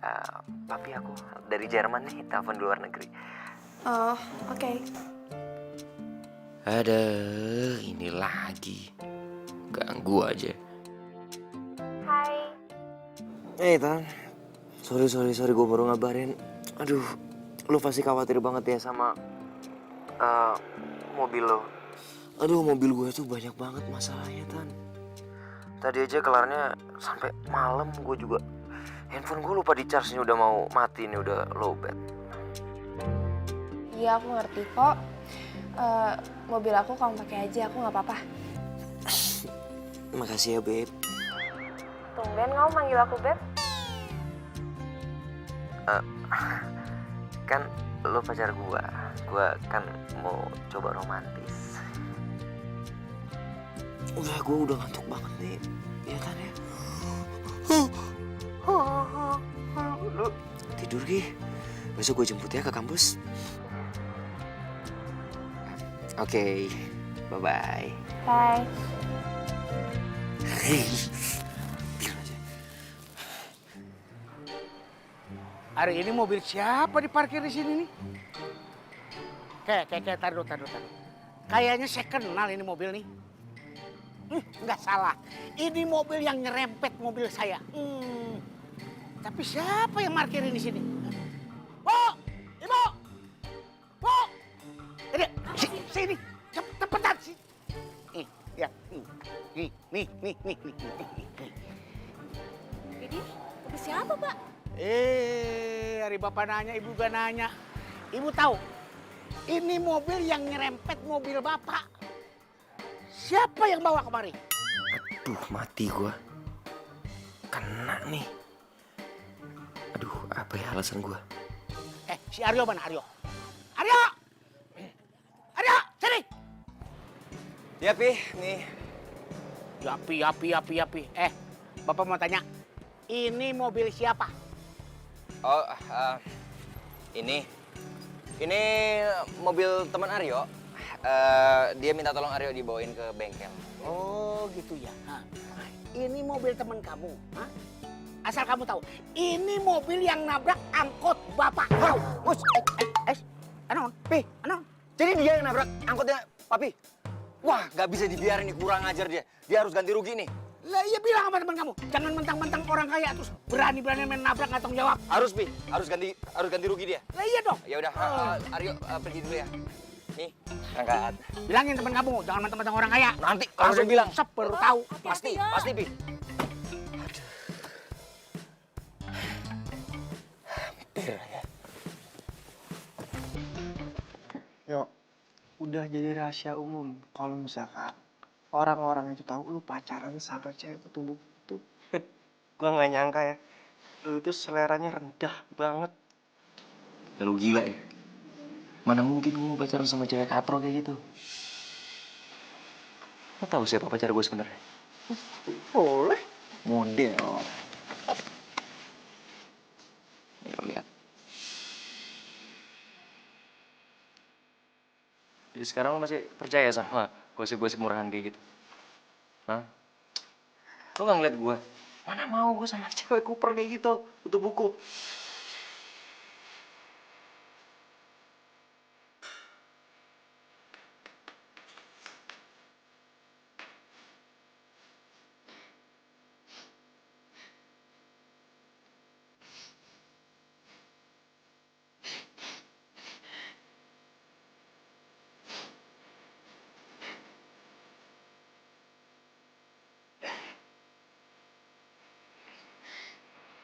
papi aku. Dari Jerman nih, telepon di luar negeri. Oh, oke. Aduh, ini lagi. Ganggu aja. Hai. Tan. Sorry, gue baru ngabarin. Aduh, lu pasti khawatir banget ya sama mobil lo. Aduh, mobil gue tuh banyak banget masalahnya, Tan. Tadi aja kelarnya sampai malam. Gue juga handphone gue lupa di charge, nih udah mau mati nih, udah lowbat. Iya, aku ngerti kok. Mobil aku kamu pakai aja, aku nggak apa-apa. Makasih ya, Beb. Tumben kamu manggil aku Beb. Kan lo pacar gue kan mau coba romantis. Gue udah ngantuk banget nih, ya kan ya? Lu tidur Gi, besok gue jemput ya ke kampus. Oke, bye-bye. Bye. Hari ini mobil siapa diparkir di sini nih? Kayak taruh. Kayaknya saya kenal ini mobil nih. Nggak salah. Ini mobil yang nyerempet mobil saya. Tapi siapa yang parkirin di sini? Bu! Ibu! Bu! Ini, sini. Cepetan sih. Ya. Nih. Ini mobil siapa, Pak? Hari Bapak nanya, Ibu gak nanya. Ibu tahu, ini mobil yang nyerempet mobil Bapak. Siapa yang bawa kemari? Aduh, mati gue. Kena nih. Aduh, apa ya alasan gue? Si Aryo mana, Aryo? Aryo, sini. Ya, Pi, nih. Yapi. Bapak mau tanya, ini mobil siapa? Oh, ini mobil teman Aryo. Dia minta tolong Aryo dibawain ke bengkel. Oh, gitu ya. Ini mobil teman kamu. Asal kamu tahu, ini mobil yang nabrak angkot Bapak. Bos, Anon. jadi dia yang nabrak angkotnya Papi. Wah, gak bisa dibiarin nih, kurang ajar dia. Dia harus ganti rugi nih. Lah iya bilang sama teman kamu, jangan mentang-mentang orang kaya terus berani-berani main nabrak nggak tanggung jawab. Harus, Pi. Harus ganti rugi dia. Lah iya dong. Ya udah, Aryo pergi dulu ya. Nih, angkat. Bilangin teman kamu, jangan mentang-mentang orang kaya. Nanti langsung bilang. Baru tahu. Pasti, Pi. Hampir ya. Yo, udah jadi rahasia umum kalau misalkan orang-orang itu tahu lu pacaran sama cewek petumbuk itu. Gua nggak nyangka ya, lu itu seleranya rendah banget. Ya, lu gila ya? Mana mungkin gue pacaran sama cewek katro kayak gitu? Lo tahu siapa pacar gue sebenarnya? Boleh. Model. Ya, lihat. Jadi sekarang lo masih percaya sama gosip-gosip murahan kayak gitu? Hah? Lo nggak ngeliat gue? Mana mau gue sama cewek kuper kayak gitu, butuh buku.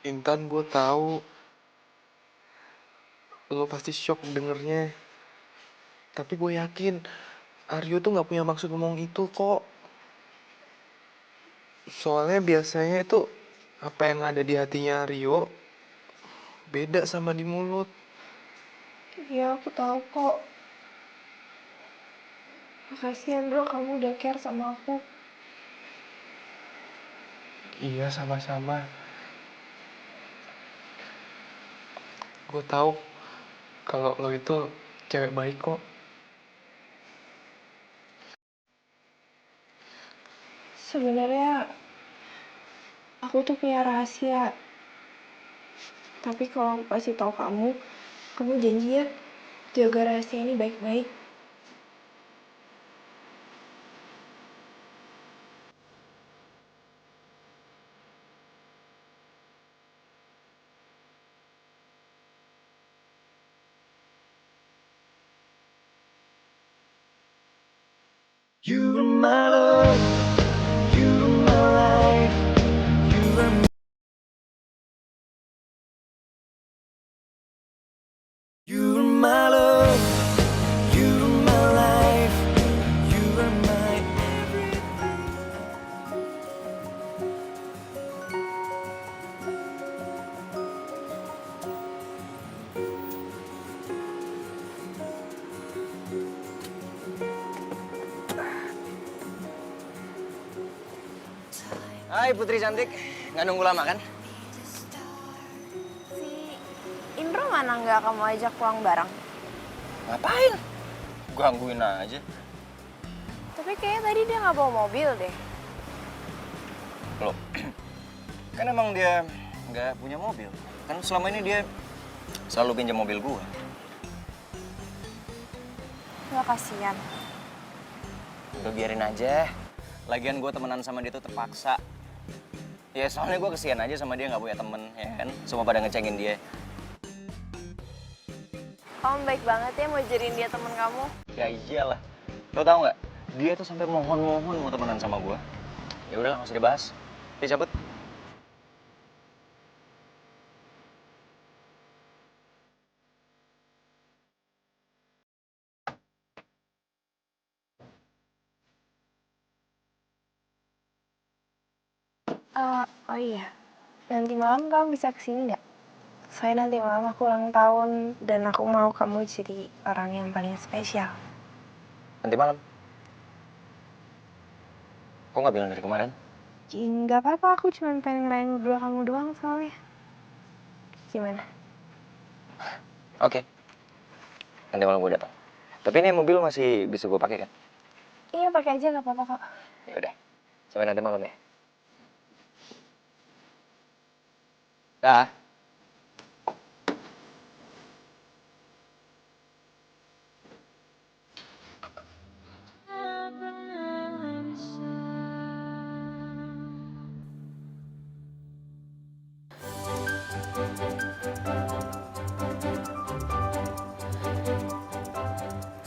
Intan, gue tahu lo pasti shock dengernya. Tapi gue yakin Aryo tuh nggak punya maksud ngomong itu kok. Soalnya biasanya itu apa yang ada di hatinya Aryo beda sama di mulut. Iya, aku tahu kok. Makasih Andro, kamu udah care sama aku. Iya, sama-sama. Gue tahu kalau lo itu cewek baik kok. Sebenarnya aku tuh punya rahasia. Tapi kalau aku kasih tahu kamu janji ya jaga rahasia ini baik-baik. You're my love, you're my life, you are my. You're my love, you're my life, you are my everything. Hai Putri cantik, nggak nunggu lama kan? Si Indro mana nggak kamu ajak pulang bareng? Ngapain? Gangguin aja. Tapi kayaknya tadi dia nggak bawa mobil deh. Loh, kan emang dia nggak punya mobil. Kan selama ini dia selalu pinjam mobil gua. Nggak kasihan. Udah biarin aja. Lagian gue temenan sama dia tuh terpaksa. Ya soalnya gue kesian aja sama dia nggak punya temen, ya kan? Semua pada ngecengin dia. Kamu baik banget ya mau jadiin dia temen kamu. Ya iyalah. Lo tau nggak? Dia tuh sampai mohon-mohon mau temenan sama gue. Ya udah nggak usah dibahas. Dia cabut. Oh iya, nanti malam kamu bisa kesini nggak? Soalnya nanti malam aku ulang tahun dan aku mau kamu jadi orang yang paling spesial. Nanti malam. Kok nggak bilang dari kemarin? Nggak apa-apa, aku cuma pengen ngerayain berdua kamu doang soalnya. Gimana? Oke. Nanti malam gue datang. Tapi ini mobil masih bisa gue pakai kan? Iya, pakai aja nggak apa-apa kok. Ya udah. Sampai nanti malam ya. Dah.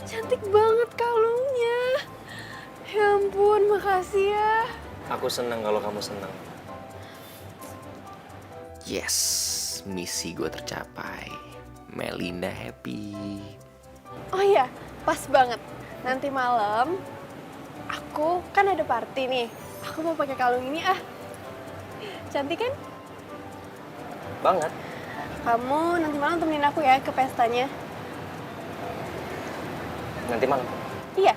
Cantik banget kalungnya. Ya ampun, makasih ya. Aku senang kalau kamu senang. Yes, misi gue tercapai. Melinda happy. Oh iya, pas banget. Nanti malam aku kan ada party nih. Aku mau pakai kalung ini ah. Cantik kan? Banget. Kamu nanti malam temenin aku ya ke pestanya. Nanti malam. Iya.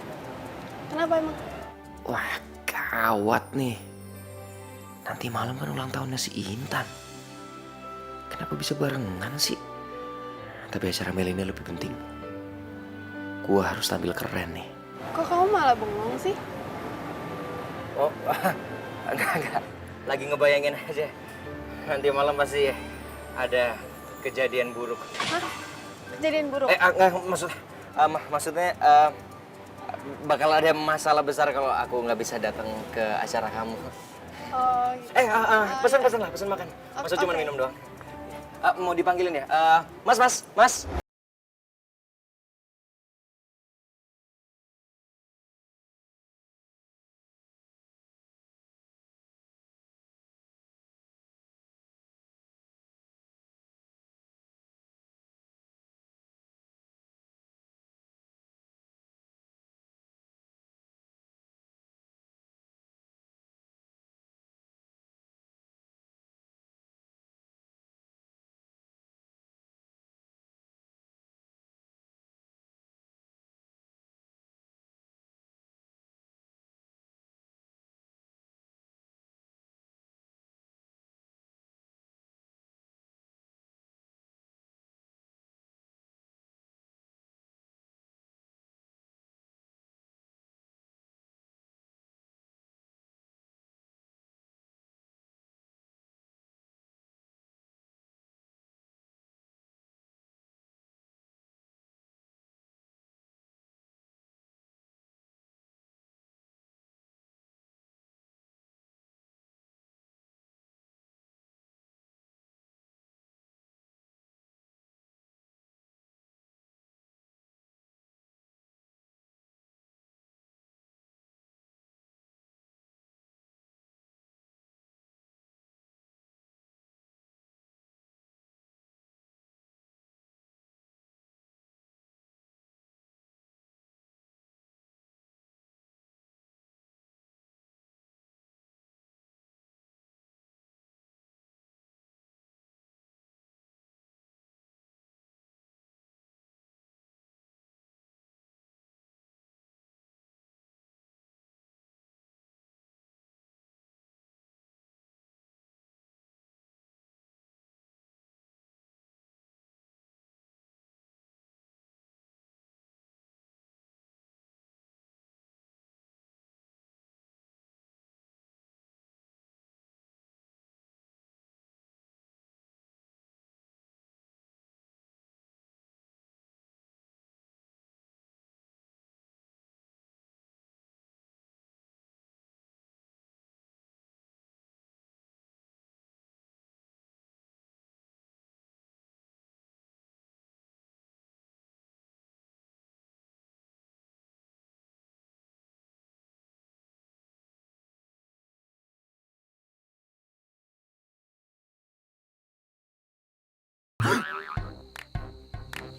Kenapa emang? Wah, gawat nih. Nanti malam kan ulang tahunnya si Intan. Kenapa bisa barengan sih? Tapi acara Melinda lebih penting. Gua harus tampil keren nih. Kok kamu malah bengong sih? Oh, enggak. Lagi ngebayangin aja. Nanti malam pasti ada kejadian buruk. Hah? Kejadian buruk? Enggak, maksudnya bakal ada masalah besar kalau aku nggak bisa datang ke acara kamu. Oh, gitu. Pesan lah, pesan makan. Masa cuma minum doang? Mau dipanggilin ya? Mas.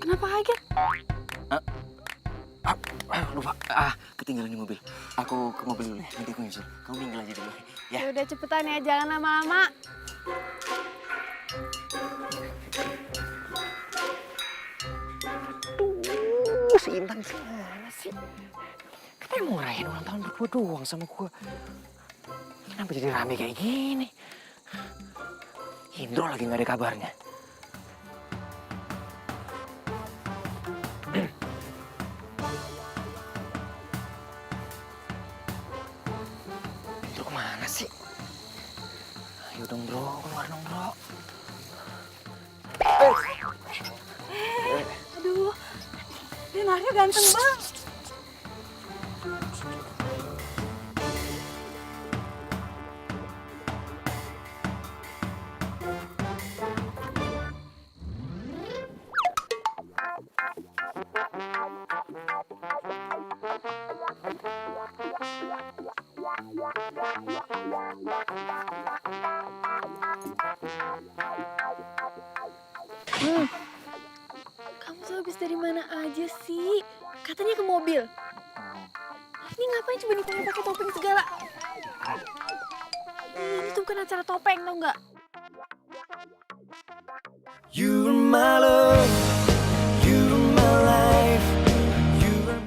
Kenapa kaget? Lupa. Ketinggalan di mobil. Aku ke mobil dulu ya. Nanti aku nyusul. Kamu minggir aja dulu. Ya. Ya udah cepetan ya, jangan lama-lama. Si Intan gimana sih? Katanya mau ngerayain ulang tahun berdua doang sama gua. Kenapa jadi rame kayak gini? Indro lagi nggak ada kabarnya. Indro kemana sih? Ayo dong bro, keluar dong bro. Aduh, Leonardo ganteng banget. Kamu tuh habis dari mana aja sih? Katanya ke mobil. Ini ngapain coba nih kamu pakai topeng segala? Ini tuh bukan acara topeng, tau nggak? You are my love, you are my life, you are...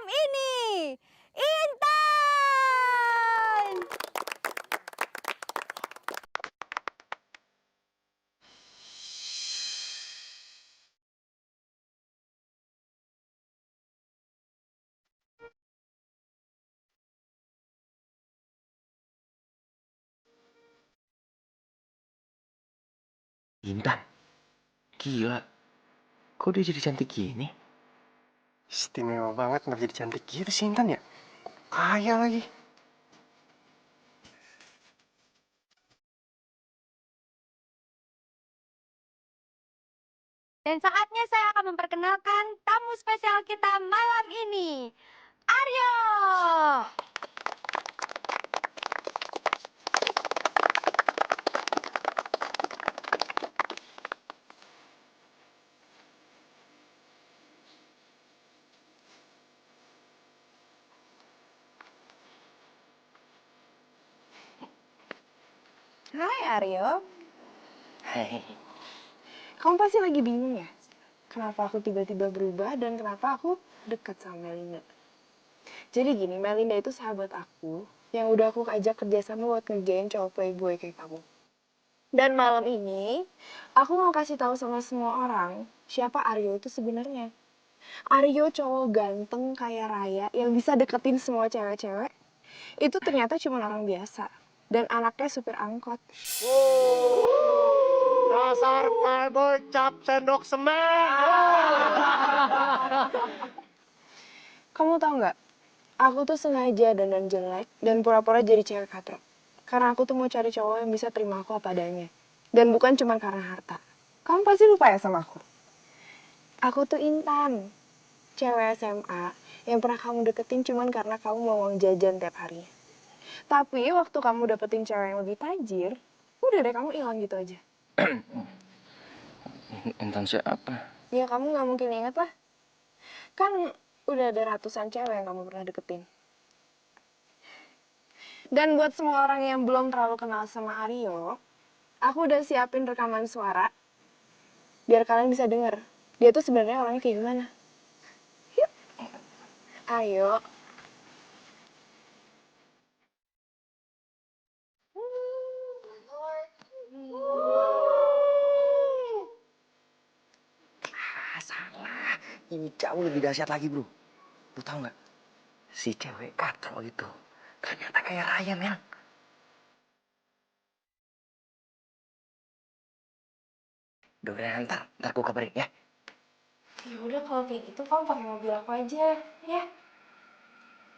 Ini Intan. Intan? Gila. Kok dia jadi cantik gini? Istimewa banget, nggak jadi cantik gitu sih Intan ya? Kaya lagi. Dan saatnya saya akan memperkenalkan tamu spesial kita malam ini, Aryo. Hai Aryo, Hei. kamu pasti lagi bingung ya? Kenapa aku tiba-tiba berubah dan kenapa aku dekat sama Melinda? Jadi gini, Melinda itu sahabat aku yang udah aku ajak kerjasama buat ngerjain cowok playboy kayak kamu. Dan malam ini, aku mau kasih tahu sama semua orang siapa Aryo itu sebenarnya. Aryo cowok ganteng kaya raya yang bisa deketin semua cewek-cewek. Itu ternyata cuma orang biasa. Dan anaknya supir angkot. Dasar playboy cap sendok semen. Kamu tau nggak? Aku tuh sengaja dandan jelek dan pura-pura jadi cewek katro. Karena aku tuh mau cari cowok yang bisa terima aku apa adanya. Dan bukan cuma karena harta. Kamu pasti lupa ya sama aku? Aku tuh Intan. Cewek SMA yang pernah kamu deketin cuma karena kamu mau uang jajan tiap harinya. Tapi waktu kamu dapetin cewek yang lebih tajir, udah deh kamu hilang gitu aja. Intan siapa? Ya kamu nggak mungkin inget lah. Kan udah ada ratusan cewek yang kamu pernah deketin. Dan buat semua orang yang belum terlalu kenal sama Aryo, aku udah siapin rekaman suara biar kalian bisa denger. Dia tuh sebenarnya orangnya kayak gimana. Yuk. Ayo. Salah. Ini jauh lebih dahsyat lagi bro. Lu tau nggak? Si cewek katro itu ternyata kayak Ryan yang. Udah ntar gue kabarin ya. Ya udah kalau kayak gitu kamu pakai mobil aku aja, ya.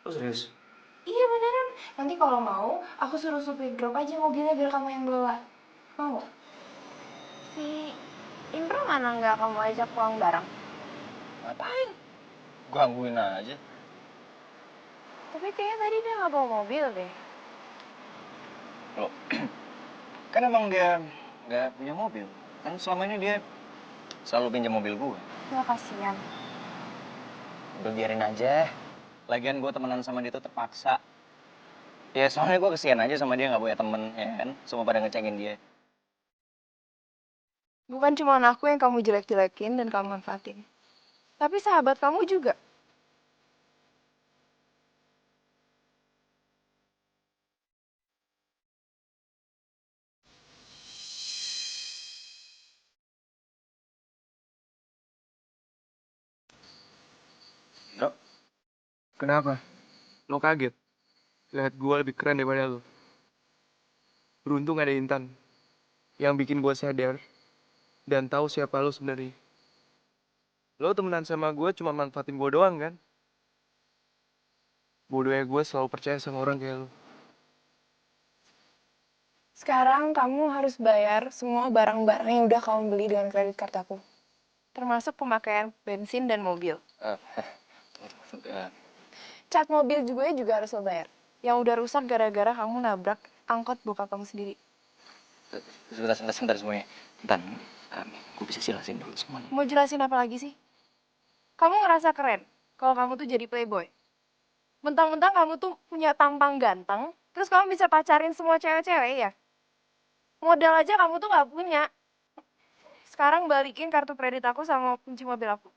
Oh serius? Iya beneran. Nanti kalau mau, aku suruh supir drop aja mobilnya biar kamu yang bawa. Mau? Si Indro mana nggak kamu ajak pulang bareng? Ngapain? Gangguin aja. Tapi kayaknya tadi dia nggak bawa mobil deh. Loh, kan emang dia nggak punya mobil. Kan selama ini dia selalu pinjam mobil gue. Wah, kasihan. Udah biarin aja. Lagian gue temenan sama dia tuh terpaksa. Ya soalnya gue kesian aja sama dia nggak punya temen, ya kan? Semua pada ngecengin dia. Bukan cuma aku yang kamu jelek-jelekin dan kamu manfaatin. Tapi sahabat kamu juga. Bro, kenapa? Lo kaget? Lihat gue lebih keren daripada lo. Beruntung ada Intan yang bikin gue sadar dan tahu siapa lo sebenarnya. Lo temenan sama gue cuma manfaatin gue doang kan? Bodohnya gue selalu percaya sama orang kayak lo. Sekarang kamu harus bayar semua barang-barang yang udah kamu beli dengan kredit card aku. Termasuk pemakaian bensin dan mobil. Cat mobil juga harus lo bayar. Yang udah rusak gara-gara kamu nabrak angkot bokap kamu sendiri. Sebentar semuanya. Intan, gue bisa jelasin dulu semuanya. Mau jelasin apa lagi sih? Kamu ngerasa keren kalau kamu tuh jadi playboy. Mentang-mentang kamu tuh punya tampang ganteng, terus kamu bisa pacarin semua cewek-cewek ya? Modal aja kamu tuh nggak punya. Sekarang balikin kartu kredit aku sama kunci mobil aku.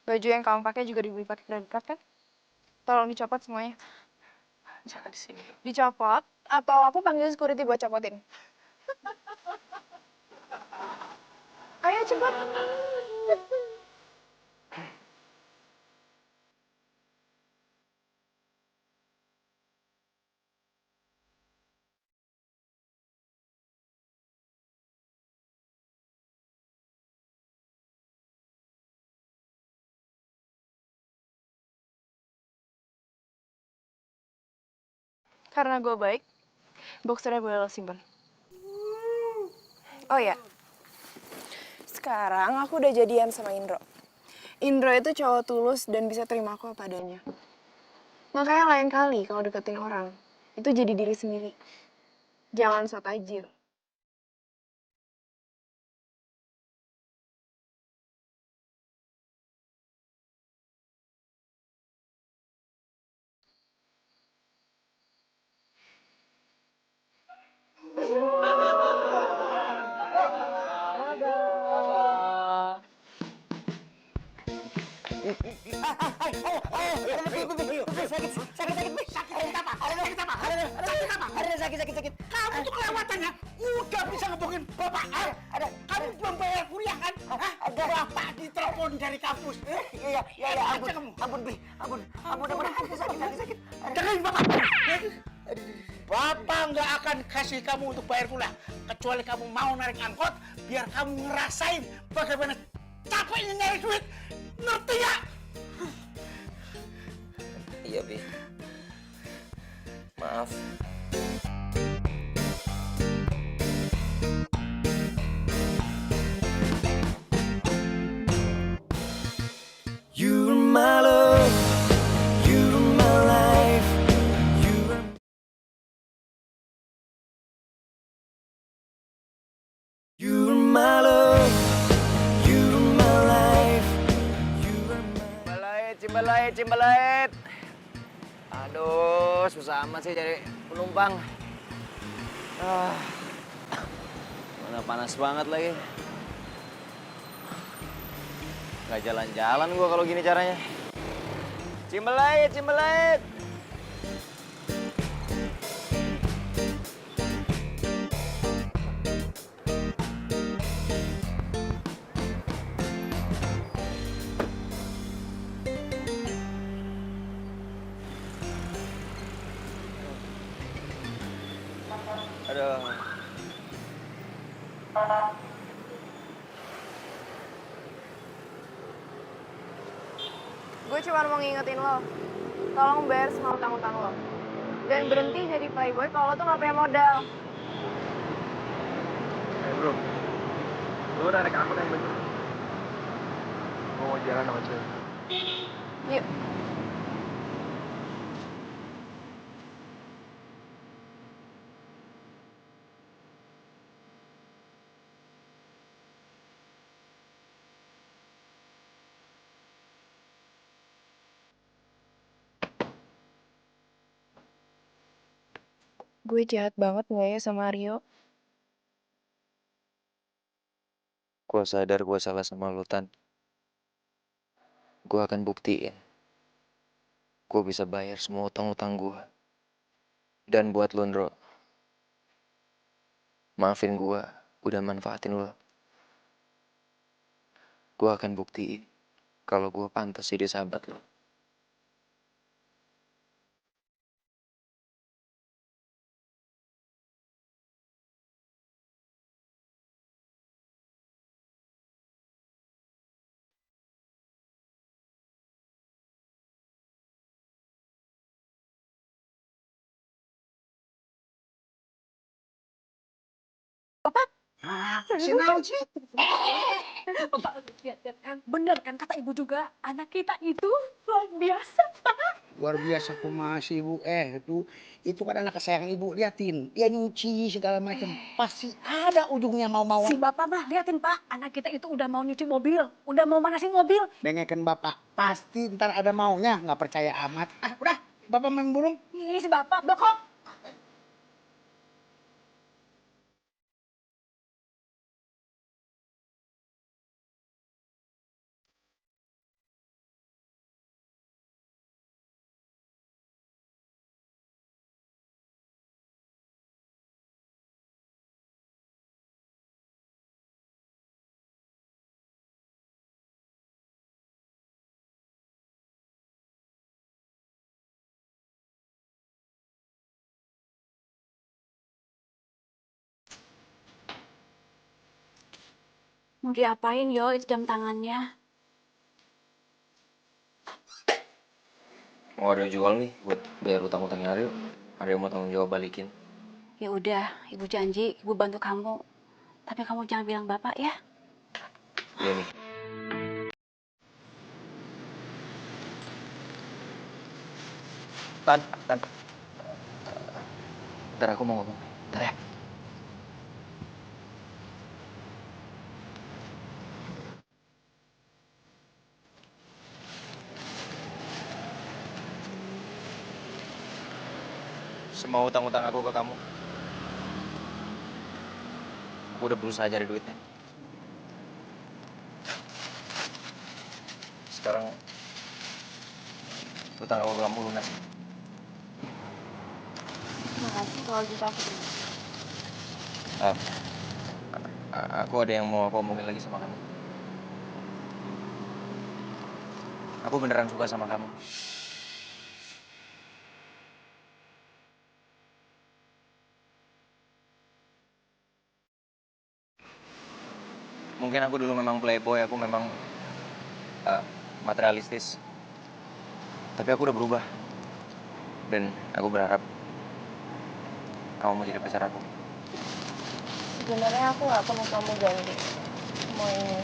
Baju yang kamu pakai juga dibeli pakai kredit card kan? Tolong dicopot semuanya. Jangan di sini. Dicopot atau aku panggil security buat copotin. Ayo cepat. Karena gue baik, boxernya boleh lo simpen. Oh ya, sekarang aku udah jadian sama Indro. Indro itu cowok tulus dan bisa terima aku apa adanya. Makanya lain kali kalau deketin orang, itu jadi diri sendiri. Jangan sok tajir. Sakit. Kamu tuh kelewatannya udah bisa ngebohongin bapak. Kamu belum bayar kuliah kan? Bapak ditelepon dari kampus. Iya, ampun, Bi. Ampun, sakit. Dengerin bapak. Bapak nggak akan kasih kamu untuk bayar kuliah. Kecuali kamu mau narik angkot, biar kamu ngerasain bagaimana capeknya nyari duit. Ngerti ya? Iya, Bi. Maaf. You are my love, you are my life, you are... You are my love, you are my life, you are my... Cimbalait. Aduh, susah amat sih cari penumpang. Mana panas banget lagi. Gak jalan-jalan gua kalau gini caranya. Cimbalait. Aduh. Gue cuma mau ngingetin lo, tolong bayar semua utang-utang lo. Dan berhenti jadi playboy kalau lo tuh gak punya modal. Bro, lu udah naik angkot yang bener. Gue mau jalan sama cewek. Yuk. Gue jahat banget nggak ya sama Aryo? Gue sadar gue salah sama lu, Tan. Gue akan buktiin. Gue bisa bayar semua utang-utang gue. Dan buat lu, Ndro, maafin gue udah manfaatin lu. Gue akan buktiin kalau gue pantas jadi sahabat lu. Si naon sih? Bapak lihat kan, bener kan kata ibu juga, anak kita itu luar biasa. Luar biasa kumaha si ibu. Itu kan anak kesayangan ibu. Liatin, dia nyuci segala macam. Pasti ada ujungnya mau-mau. Si bapak mah liatin pak, anak kita itu udah mau nyuci mobil, udah mau manasin mobil. Dengerin bapak, pasti ntar ada maunya. Nggak percaya amat. Udah, bapak main burung. Ih si bapak blokok. Mau diapain yo itu jam tangannya? Mau Aryo jual nih buat bayar utang-utangnya Aryo. Aryo mau tanggung jawab balikin. Ya udah, ibu janji ibu bantu kamu. Tapi kamu jangan bilang bapak ya. Iya nih. Tan. Ntar aku mau ngomong. Ntar ya. Semua utang-utang aku ke kamu. Aku udah berusaha cari duitnya. Sekarang utang aku ke kamu lunas. Makasih kalau gitu aku. Ah, aku ada yang mau aku omongin lagi sama kamu. Aku beneran suka sama kamu. Mungkin aku dulu memang playboy, aku memang materialistis. Tapi aku udah berubah. Dan aku berharap kamu mau jadi pacar aku. Sebenarnya aku nggak perlu kamu ganti semua ini.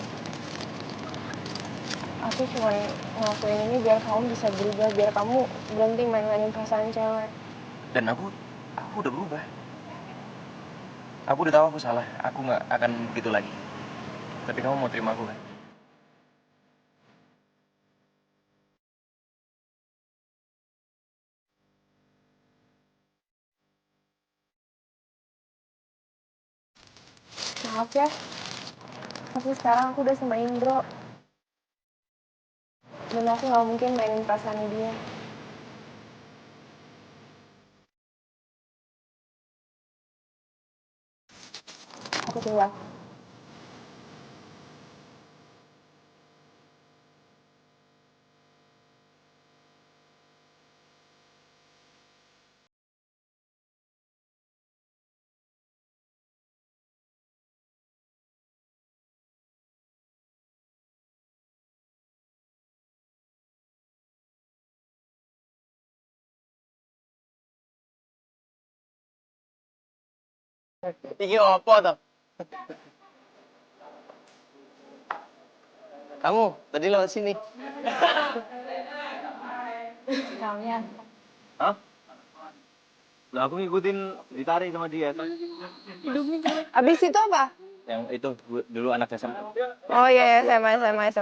Aku cuma ngelakuin ini biar kamu bisa berubah, biar kamu berhenti main-mainin perasaan cewek. Dan aku udah berubah. Aku udah tahu aku salah. Aku nggak akan begitu lagi. Tapi kamu mau terima aku kan? Maaf ya, tapi sekarang aku udah sama Indro. Dan aku nggak mungkin mainin perasaan dia. Aku tinggal. Iki opo toh? Kamu tadi lewat sini. Kalian. Hah? Lah aku ngikutin ditarik sama dia. Abis itu apa? Yang itu dulu anak SMA. Oh iya, SMA.